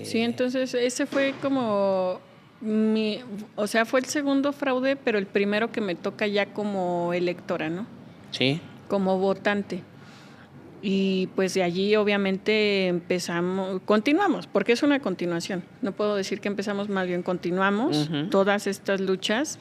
Sí, entonces ese fue como fue el segundo fraude, pero el primero que me toca ya como electora, ¿no? Sí. Como votante. Y pues de allí obviamente continuamos, porque es una continuación. No puedo decir que empezamos, más bien continuamos todas estas luchas,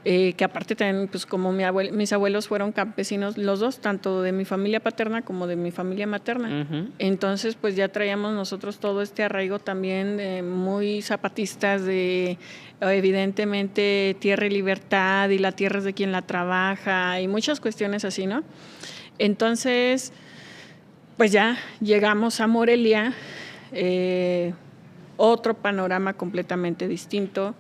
que aparte también, pues como mis abuelos fueron campesinos, los dos, tanto de mi familia paterna como de mi familia materna. Entonces pues ya traíamos nosotros todo este arraigo también muy zapatistas de evidentemente tierra y libertad, y la tierra es de quien la trabaja, y muchas cuestiones así, ¿no? Entonces... pues ya llegamos a Morelia, otro panorama completamente distinto.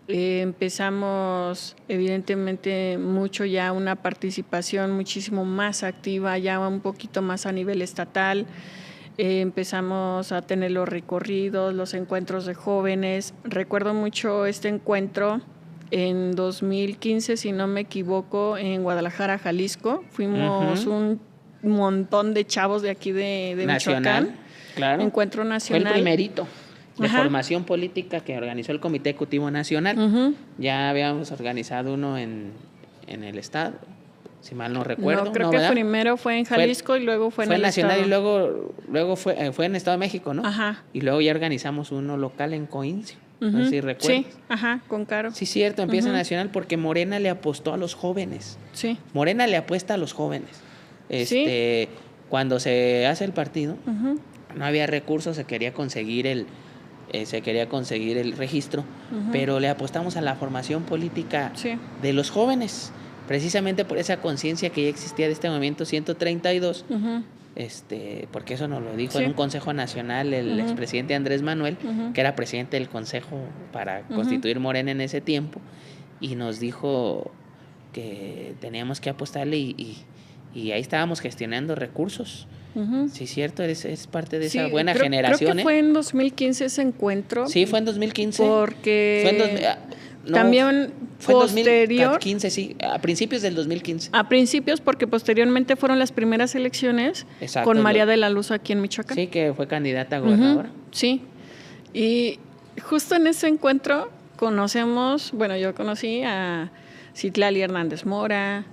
Empezamos evidentemente mucho ya una participación muchísimo más activa, ya un poquito más a nivel estatal. Empezamos a tener los recorridos, los encuentros de jóvenes. Recuerdo mucho este encuentro en 2015, si no me equivoco, en Guadalajara, Jalisco. Fuimos un montón de chavos de aquí de Michoacán. Claro. Encuentro nacional. Fue el primerito de formación política que organizó el Comité Ejecutivo Nacional. Ya habíamos organizado uno en el estado, si mal no recuerdo. No, creo que ¿verdad? primero fue en Jalisco y luego fue en el Nacional estado. y luego fue en Estado de México, ¿no? Ajá. Y luego ya organizamos uno local en Coincio. No sé si recuerdas. Sí, ajá, con Caro. Sí, cierto, empieza nacional porque Morena le apostó a los jóvenes. Sí. Morena le apuesta a los jóvenes. Cuando se hace el partido, no había recursos, se quería conseguir el registro, pero le apostamos a la formación política de los jóvenes, precisamente por esa conciencia que ya existía de este movimiento 132. Porque eso nos lo dijo en un Consejo Nacional el expresidente Andrés Manuel, que era presidente del Consejo para constituir Morena en ese tiempo, y nos dijo que teníamos que apostarle y ahí estábamos gestionando recursos. Sí, cierto, es parte de esa buena generación. Creo que fue en 2015 ese encuentro. Sí, fue en 2015. Porque también fue posterior. En 2015, sí, a principios del 2015. A principios, porque posteriormente fueron las primeras elecciones con María de la Luz aquí en Michoacán. Sí, que fue candidata a gobernadora. Sí, y justo en ese encuentro yo conocí a Citlali Hernández Mora,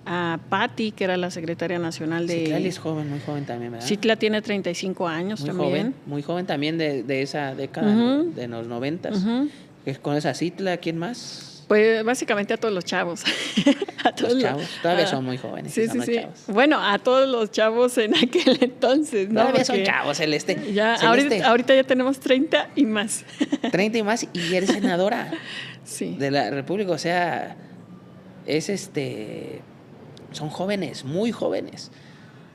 a Patti, que era la secretaria nacional de... Citlali es joven, muy joven también, ¿verdad? Citla tiene 35 años muy también. Joven, muy joven también de esa década, de los 90s. Con esa Citla, ¿quién más? Pues básicamente a todos los chavos. A todos los chavos, todavía son muy jóvenes. Sí. Chavos. Bueno, a todos los chavos en aquel entonces, ¿no? Todavía son chavos, Celeste. Ya, Celeste. Ahorita ya tenemos 30 y más. 30 y más, y eres senadora de la República, o sea, son jóvenes, muy jóvenes,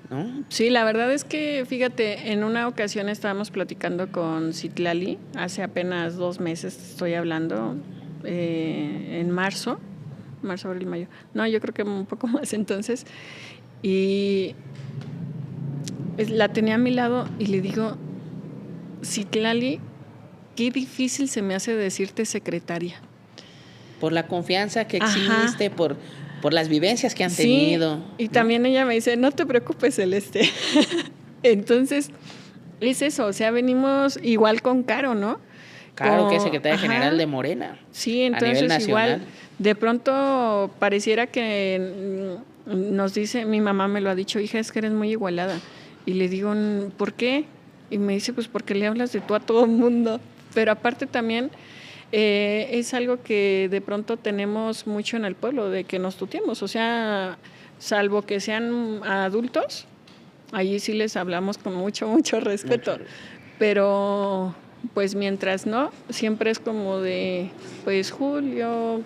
¿no? Sí, la verdad es que, fíjate, en una ocasión estábamos platicando con Citlali, hace apenas 2 meses estoy hablando, en marzo, abril, mayo. No, yo creo que un poco más entonces. Y la tenía a mi lado y le digo, Citlali, qué difícil se me hace decirte secretaria. Por la confianza que existe, por las vivencias que han tenido. Y también ella me dice, no te preocupes, Celeste. Entonces, es eso, o sea, venimos igual con Caro, ¿no? Caro, que es secretaria general de Morena. Sí, entonces igual, de pronto pareciera que nos dice, mi mamá me lo ha dicho, hija, es que eres muy igualada. Y le digo, ¿por qué? Y me dice, pues porque le hablas de tú a todo el mundo. Pero aparte también... es algo que de pronto tenemos mucho en el pueblo, de que nos tuteemos, o sea, salvo que sean adultos, allí sí les hablamos con mucho respeto, pero pues mientras no, siempre es como de, pues Julio,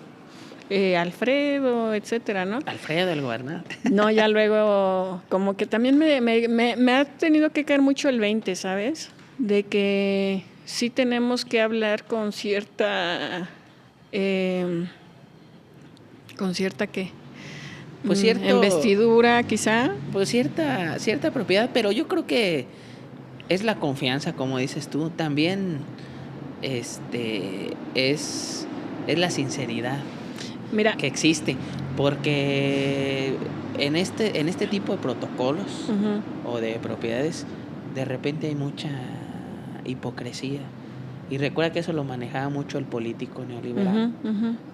Alfredo, etcétera, ¿no? Alfredo, el gobernador. No, ya luego, como que también me ha tenido que caer mucho el 20, ¿sabes? De que... sí tenemos que hablar con cierta ¿qué? Pues investidura, quizá. Pues cierta propiedad, pero yo creo que es la confianza, como dices tú, también es la sinceridad que existe, porque en este tipo de protocolos o de propiedades, de repente hay mucha hipocresía. Y recuerda que eso lo manejaba mucho el político neoliberal,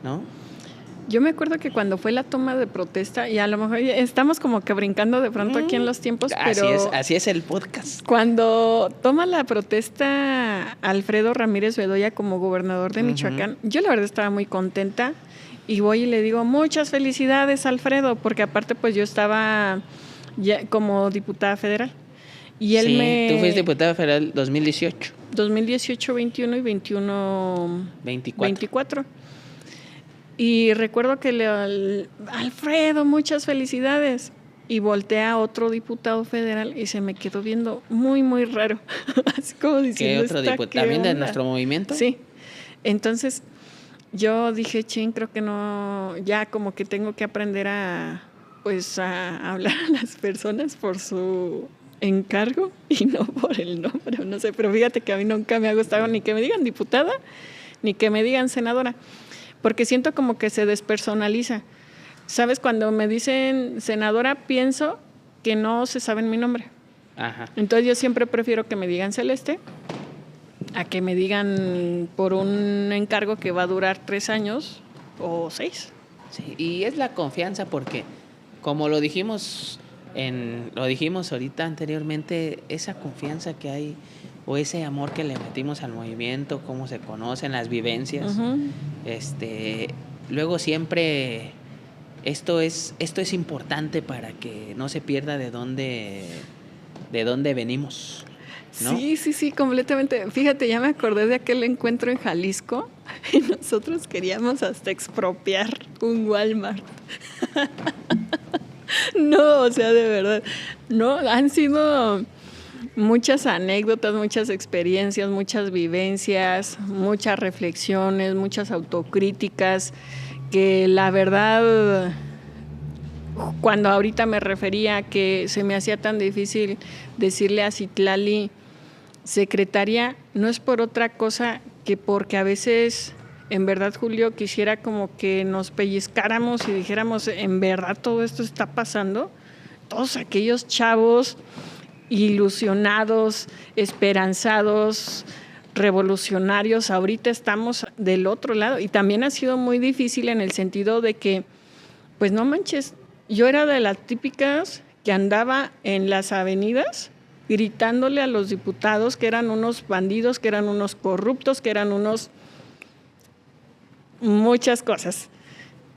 ¿no? Yo me acuerdo que cuando fue la toma de protesta, y a lo mejor estamos como que brincando de pronto aquí en los tiempos, pero... Así es el podcast. Cuando toma la protesta Alfredo Ramírez Bedoya como gobernador de Michoacán, yo la verdad estaba muy contenta, y voy y le digo, muchas felicidades, Alfredo, porque aparte pues yo estaba ya como diputada federal. Y él tú fuiste diputada federal 2018. 2018, 21 y 24. Y recuerdo que Alfredo, muchas felicidades. Y volteé a otro diputado federal y se me quedó viendo muy raro. Así como diciendo, ¿qué otro diputado? ¿También de nuestro movimiento? Sí. Entonces yo dije, creo que no, ya como que tengo que aprender a hablar a las personas por su encargo y no por el nombre, no sé, pero fíjate que a mí nunca me ha gustado ni que me digan diputada ni que me digan senadora, porque siento como que se despersonaliza. ¿Sabes? Cuando me dicen senadora, pienso que no se saben mi nombre. Entonces yo siempre prefiero que me digan Celeste a que me digan por un encargo que va a durar 3 años o 6. Sí, y es la confianza porque como lo dijimos ahorita anteriormente, esa confianza que hay o ese amor que le metimos al movimiento, cómo se conocen las vivencias, luego siempre esto es importante para que no se pierda de dónde venimos, ¿no? Sí, completamente. Fíjate, ya me acordé de aquel encuentro en Jalisco y nosotros queríamos hasta expropiar un Walmart. No, o sea, de verdad. No, han sido muchas anécdotas, muchas experiencias, muchas vivencias, muchas reflexiones, muchas autocríticas, que la verdad, cuando ahorita me refería a que se me hacía tan difícil decirle a Citlali secretaria, no es por otra cosa que porque a veces, en verdad, Julio, quisiera como que nos pellizcáramos y dijéramos, en verdad todo esto está pasando. Todos aquellos chavos ilusionados, esperanzados, revolucionarios, ahorita estamos del otro lado. Y también ha sido muy difícil en el sentido de que, pues no manches, yo era de las típicas que andaba en las avenidas gritándole a los diputados que eran unos bandidos, que eran unos corruptos, que eran unos muchas cosas.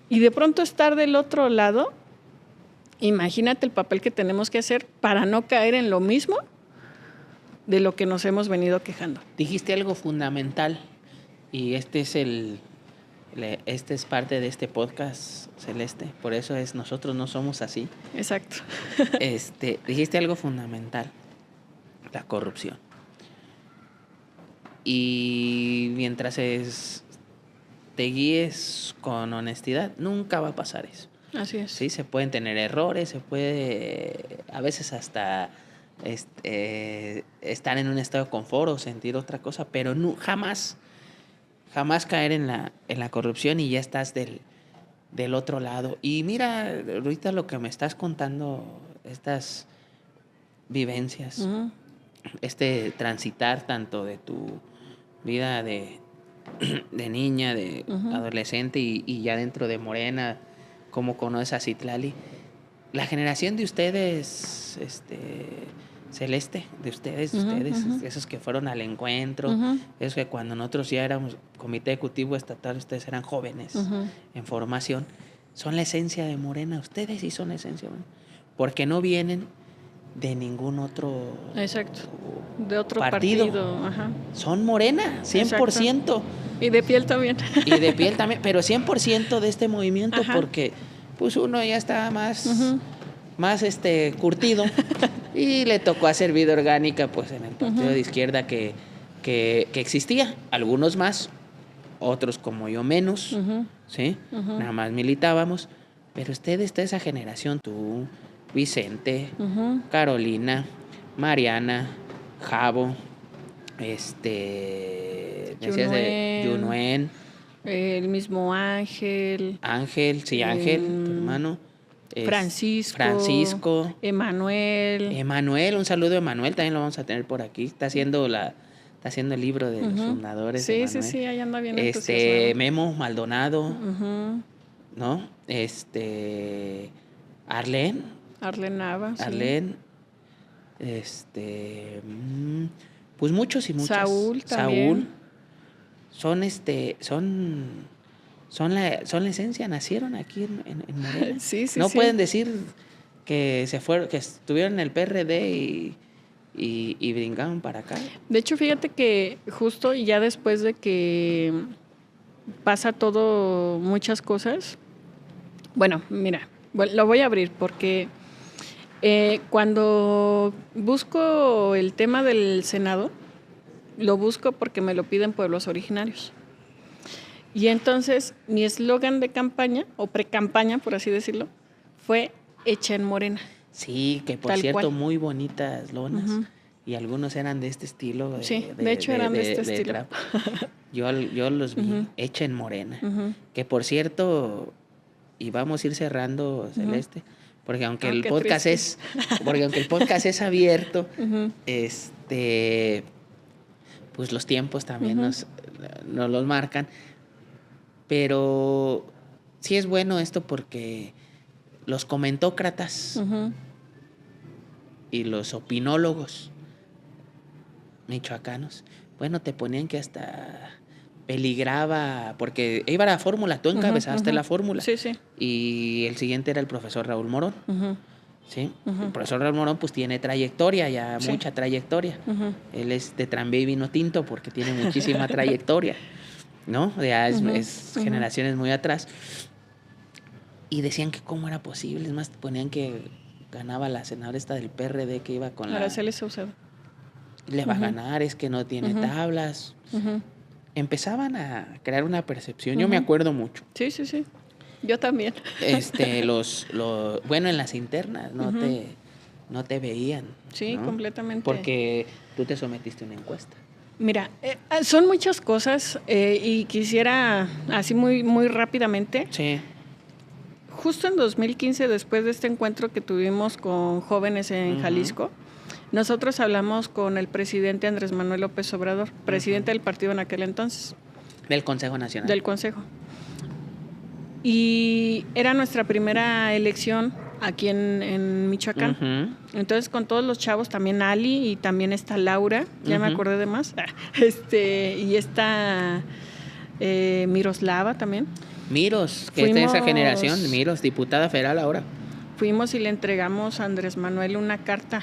Y de pronto estar del otro lado, imagínate el papel que tenemos que hacer para no caer en lo mismo de lo que nos hemos venido quejando. Dijiste algo fundamental y este es parte de este podcast, Celeste, por eso nosotros no somos así. Exacto. Dijiste algo fundamental, la corrupción. Y mientras te guíes con honestidad, nunca va a pasar eso. Así es. Sí, se pueden tener errores, se puede a veces hasta estar en un estado de confort o sentir otra cosa, pero jamás caer en la corrupción y ya estás del otro lado. Y mira, ahorita lo que me estás contando, estas vivencias, Uh-huh. Transitar tanto de tu vida de niña, de Uh-huh. adolescente y ya dentro de Morena, cómo conoces a Citlali. La generación de ustedes, Celeste, de ustedes, Uh-huh. esos que fueron al encuentro, Uh-huh. esos que cuando nosotros ya éramos comité ejecutivo estatal, ustedes eran jóvenes Uh-huh. en formación, son la esencia de Morena, ustedes sí son la esencia de Morena, porque no vienen de ningún otro Exacto. De otro partido. Ajá. Son Morena, 100%. Exacto. Y de piel también. Y de piel también, pero 100% de este movimiento. Ajá. Porque pues uno ya está más, uh-huh. más curtido y le tocó hacer vida orgánica pues en el partido uh-huh. de izquierda que existía, algunos más, otros como yo menos, uh-huh. ¿sí? Uh-huh. Nada más militábamos, pero ustedes de esa generación, tú, Vicente, uh-huh. Carolina, Mariana, Javo, Yunuen, el mismo Ángel, tu hermano, Francisco, Emanuel, un saludo a Emanuel, también lo vamos a tener por aquí, está haciendo el libro de los fundadores. Sí, sí, ahí anda bien entusiasmado. Memo Maldonado, uh-huh. ¿no? Arlene Nava, Arlene, pues muchos y muchas. Saúl también. Son la esencia, nacieron aquí en Morena. Sí, no pueden decir que que estuvieron en el PRD y brincaron para acá. De hecho, fíjate que justo ya después de que pasa todo, muchas cosas, bueno, mira, lo voy a abrir porque cuando busco el tema del Senado, lo busco porque me lo piden pueblos originarios. Y entonces mi eslogan de campaña, o pre-campaña, por así decirlo, fue Hecha en Morena. Sí, que por cierto, muy bonitas lonas. Uh-huh. Y algunos eran de este estilo. Sí, de hecho eran de este estilo. Yo los vi, uh-huh. Hecha en Morena. Uh-huh. Que por cierto, y vamos a ir cerrando, Celeste, uh-huh. porque aunque el podcast es abierto, uh-huh. Pues los tiempos también uh-huh. nos los marcan. Pero sí es bueno esto porque los comentócratas y los opinólogos michoacanos, bueno, te ponían que hasta peligraba, porque iba a la fórmula, tú encabezaste la fórmula. Sí, sí. Y el siguiente era el profesor Raúl Morón. ¿Sí? Ujú. El profesor Raúl Morón pues tiene trayectoria, ya Sí. mucha trayectoria. Ujú. Él es de tranvía y vino tinto porque tiene muchísima trayectoria, ¿no? Ya es generaciones muy atrás. Y decían que cómo era posible, es más, ponían que ganaba la senadora esta del PRD que iba con Araceli Saucedo. le va a ganar, es que no tiene tablas. Ujú. Empezaban a crear una percepción, yo me acuerdo mucho. Sí, sí, sí. Yo también. Bueno, en las internas no te veían. Sí, ¿no? completamente. Porque tú te sometiste a una encuesta. Mira, son muchas cosas y quisiera así muy, muy rápidamente. Sí. Justo en 2015, después de este encuentro que tuvimos con jóvenes en Jalisco, nosotros hablamos con el presidente Andrés Manuel López Obrador, presidente del partido en aquel entonces. Del Consejo Nacional. Del Consejo. Y era nuestra primera elección aquí en Michoacán. Entonces, con todos los chavos, también Ali y también está Laura, ya me acordé de más. Y está Miroslava también. Miros, que es de esa generación, Miros, diputada federal ahora. Fuimos y le entregamos a Andrés Manuel una carta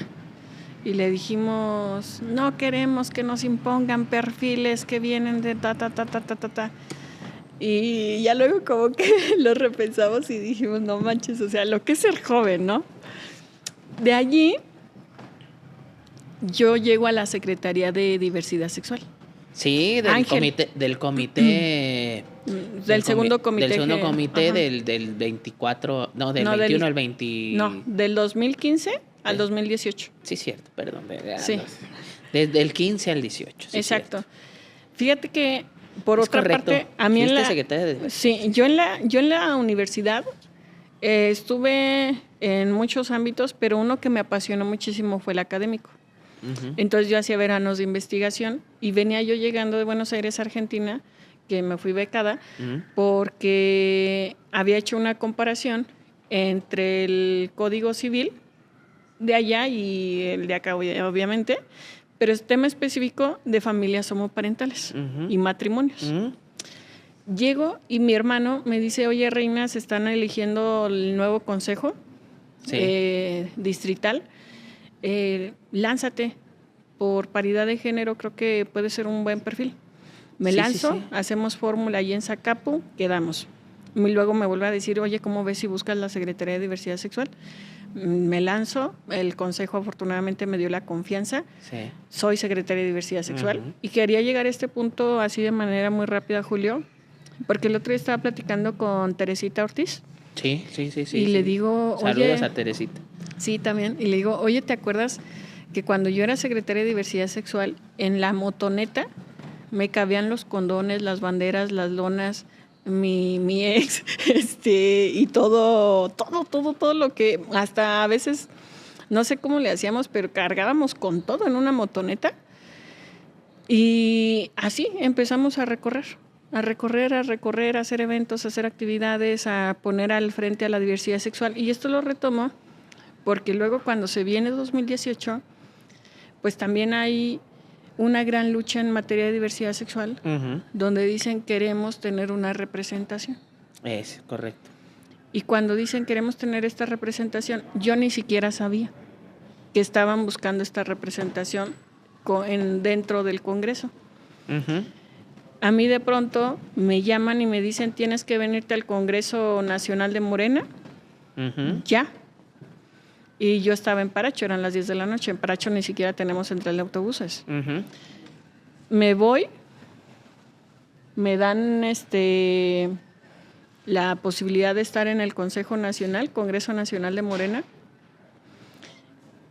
y le dijimos, no queremos que nos impongan perfiles que vienen de ta. Y ya luego como que lo repensamos y dijimos, no manches, o sea, lo que es ser joven, ¿no? De allí yo llego a la Secretaría de Diversidad Sexual. Sí, del segundo comité. Del segundo comité del 24, no, del 21 al 20. No, del 2015 al 2018. Sí, cierto, perdón. Sí. Desde el 15 al 18. Sí, exacto. Cierto. Fíjate que, por otra correcto. parte, a mí secretaria de sí, yo en la universidad estuve en muchos ámbitos, pero uno que me apasionó muchísimo fue el académico. Entonces yo hacía veranos de investigación y venía yo llegando de Buenos Aires, Argentina, que me fui becada, porque había hecho una comparación entre el Código Civil de allá y el de acá, obviamente, pero es tema específico de familias homoparentales y matrimonios. Llego y mi hermano me dice, oye, Reina, se están eligiendo el nuevo consejo distrital. Lánzate por paridad de género, creo que puede ser un buen perfil. Me lanzo, hacemos fórmula ahí en Zacapu, quedamos. Y luego me vuelve a decir, oye, ¿cómo ves si buscas la Secretaría de Diversidad Sexual? Me lanzo, el consejo afortunadamente me dio la confianza. Soy secretaria de Diversidad Sexual y quería llegar a este punto así de manera muy rápida, Julio, porque el otro día estaba platicando con Teresita Ortiz. Sí. Y le digo, oye... Saludos a Teresita. Sí, también. Y le digo, oye, ¿te acuerdas que cuando yo era secretaria de Diversidad Sexual, en la motoneta me cabían los condones, las banderas, las lonas, mi ex, y todo lo que hasta a veces, no sé cómo le hacíamos, pero cargábamos con todo en una motoneta? Y así empezamos a recorrer, a hacer eventos, a hacer actividades, a poner al frente a la diversidad sexual. Y esto lo retomo porque luego cuando se viene 2018, pues también hay una gran lucha en materia de diversidad sexual, donde dicen queremos tener una representación. Es correcto. Y cuando dicen queremos tener esta representación, yo ni siquiera sabía que estaban buscando esta representación dentro del Congreso. A mí de pronto me llaman y me dicen tienes que venirte al Congreso Nacional de Morena, ya. Y yo estaba en Paracho, eran las 10 de la noche. En Paracho ni siquiera tenemos central de autobuses. Me voy, me dan la posibilidad de estar en el Consejo Nacional, Congreso Nacional de Morena,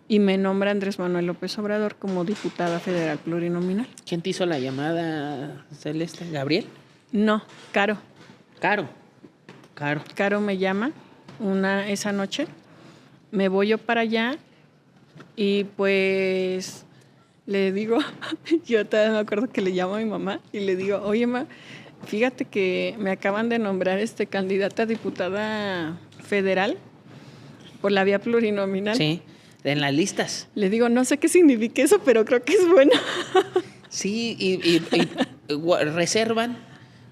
y me nombra Andrés Manuel López Obrador como diputada federal plurinominal. ¿Quién te hizo la llamada, Celeste? ¿Gabriel? No, Caro. Caro me llama esa noche. Me voy yo para allá y pues le digo, yo todavía me acuerdo que le llamo a mi mamá y le digo, oye, ma, fíjate que me acaban de nombrar candidata a diputada federal Por la vía plurinominal. Sí, en las listas. Le digo, no sé qué significa eso, pero creo que es bueno. Sí, y reservan,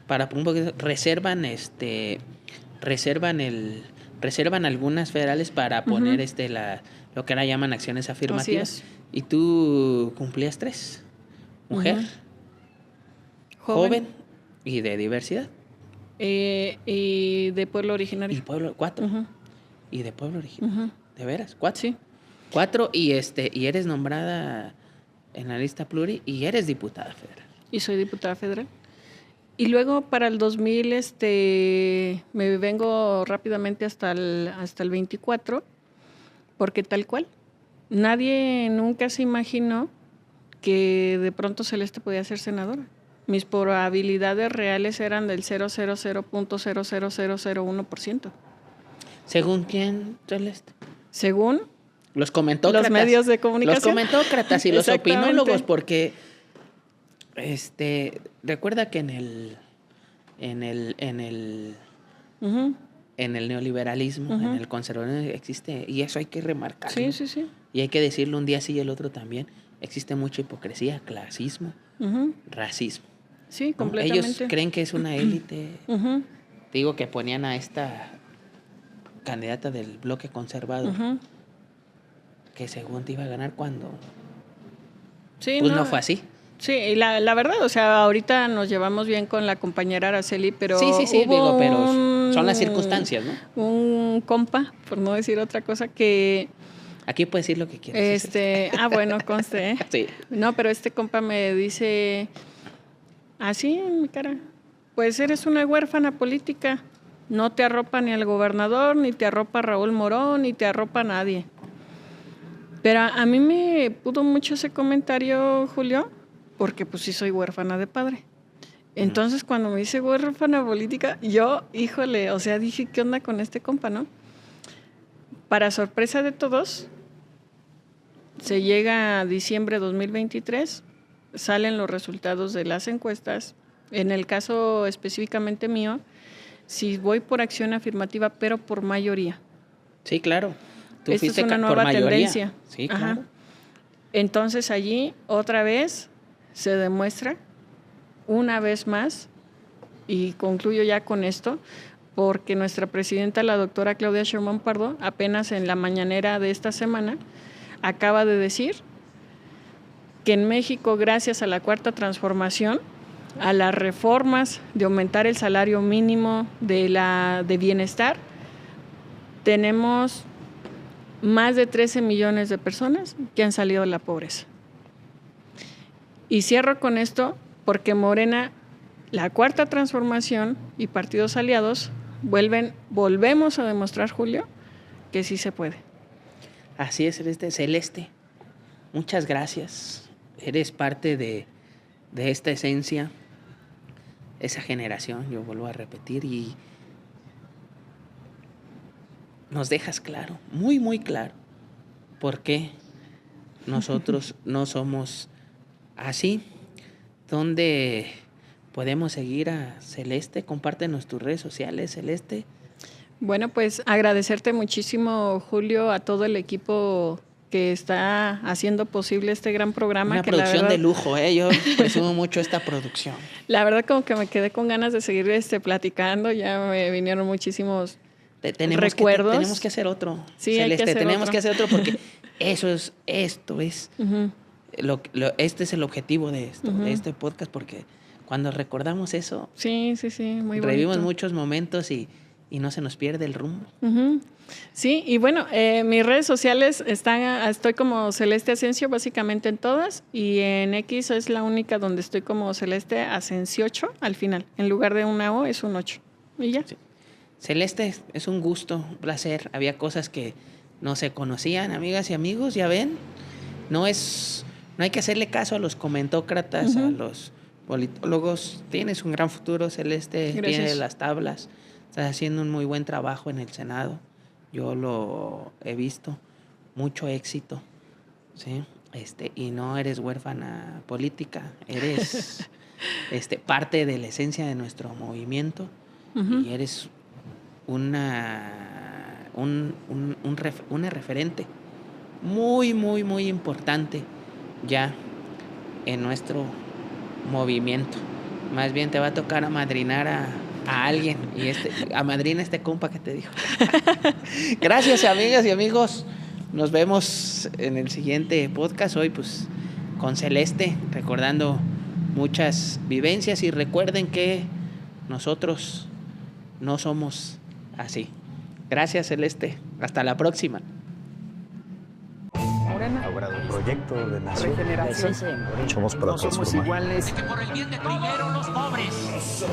para un poquito, reservan algunas federales para poner lo que ahora llaman acciones afirmativas. Así es. Y tú cumplías 3. Mujer, joven y de diversidad. Y de pueblo originario. Y pueblo, 4. Ujú. Y de pueblo originario. ¿De veras? 4. Sí. 4 y eres nombrada en la lista pluri y eres diputada federal. Y soy diputada federal. Y luego para el 2000 me vengo rápidamente hasta el 24, porque tal cual. Nadie nunca se imaginó que de pronto Celeste podía ser senadora. Mis probabilidades reales eran del 0.00001%. ¿Según quién, Celeste? Según Los comentócratas. los medios de comunicación. Los comentócratas y los Exactamente. opinólogos, porque recuerda que Ujú. en el neoliberalismo, en el conservadurismo existe, y eso hay que remarcarlo. Sí. Y hay que decirlo un día sí y el otro también. Existe mucha hipocresía, clasismo, Ujú. racismo. Sí, ¿no? completamente. Ellos creen que es una élite. Ujú. Te digo que ponían a esta candidata del bloque conservador, Ujú. que según te iba a ganar cuando Sí, pues no fue así. Sí, y la verdad, o sea, ahorita nos llevamos bien con la compañera Araceli, pero Sí, hubo digo, pero un- son las circunstancias, ¿no? Un compa, por no decir otra cosa, que Aquí puedes decir lo que quieras. bueno, conste, ¿eh? Sí. No, pero este compa me dice así en mi cara, pues eres una huérfana política, no te arropa ni al gobernador, ni te arropa Raúl Morón, ni te arropa nadie. Pero a mí me pudo mucho ese comentario, Julio, porque pues sí soy huérfana de padre. Entonces cuando me dice huérfana política, yo, híjole, o sea, dije, ¿qué onda con este compa, no? Para sorpresa de todos, se llega a diciembre de 2023, salen los resultados de las encuestas. En el caso específicamente mío, si voy por acción afirmativa, pero por mayoría. Sí, claro. Tú Esta es fuiste una por nueva mayoría. tendencia. Sí, Ajá. claro. Entonces allí otra vez se demuestra, una vez más, y concluyo ya con esto, porque nuestra presidenta, la doctora Claudia Sheinbaum Pardo, apenas en la mañanera de esta semana, acaba de decir que en México, gracias a la Cuarta Transformación, a las reformas de aumentar el salario mínimo de bienestar, tenemos más de 13 millones de personas que han salido de la pobreza. Y cierro con esto porque Morena, la Cuarta Transformación y partidos aliados volvemos a demostrar, Julio, que sí se puede. Así es, Celeste. Muchas gracias. Eres parte de esta esencia, esa generación, yo vuelvo a repetir, y nos dejas claro, muy, muy claro, por qué nosotros no somos así. ¿Dónde podemos seguir a Celeste? Compártenos tus redes sociales, Celeste. Bueno, pues agradecerte muchísimo, Julio, a todo el equipo que está haciendo posible este gran programa. Una que producción la verdad, de lujo, ¿eh? Yo presumo mucho esta producción. La verdad como que me quedé con ganas de seguir platicando, ya me vinieron muchísimos recuerdos. Tenemos que hacer otro, Sí, hay que Celeste, hacer tenemos otro. que hacer otro porque esto es Ujú. este es el objetivo de esto, Ujú. de este podcast, porque cuando recordamos eso, Sí, muy revivimos bonito. muchos momentos y no se nos pierde el rumbo. Ujú. Sí, y bueno, mis redes sociales estoy como Celeste Asensio básicamente en todas, y en X es la única donde estoy como Celeste Asencio8 al final, en lugar de una O es un 8 y ya. Sí. Celeste, es un gusto, un placer. Había cosas que no se conocían, amigas y amigos, ya ven. No hay que hacerle caso a los comentócratas, a los politólogos. Tienes un gran futuro, Celeste. Gracias. Tienes las tablas. Estás haciendo un muy buen trabajo en el Senado. Yo lo he visto. Mucho éxito. ¿Sí? Y no eres huérfana política. Eres parte de la esencia de nuestro movimiento. Ujú. Y eres una referente muy, muy, muy importante ya en nuestro movimiento. Más bien te va a tocar amadrinar a alguien y amadrina este compa que te dijo. Gracias, amigas y amigos. Nos vemos en el siguiente podcast. Hoy pues con Celeste, recordando muchas vivencias, y recuerden que nosotros no somos así. Gracias, Celeste. Hasta la próxima. Ahora un proyecto de nación. Regeneración. Somos para No somos transformar. iguales. Que por el bien de primero los pobres.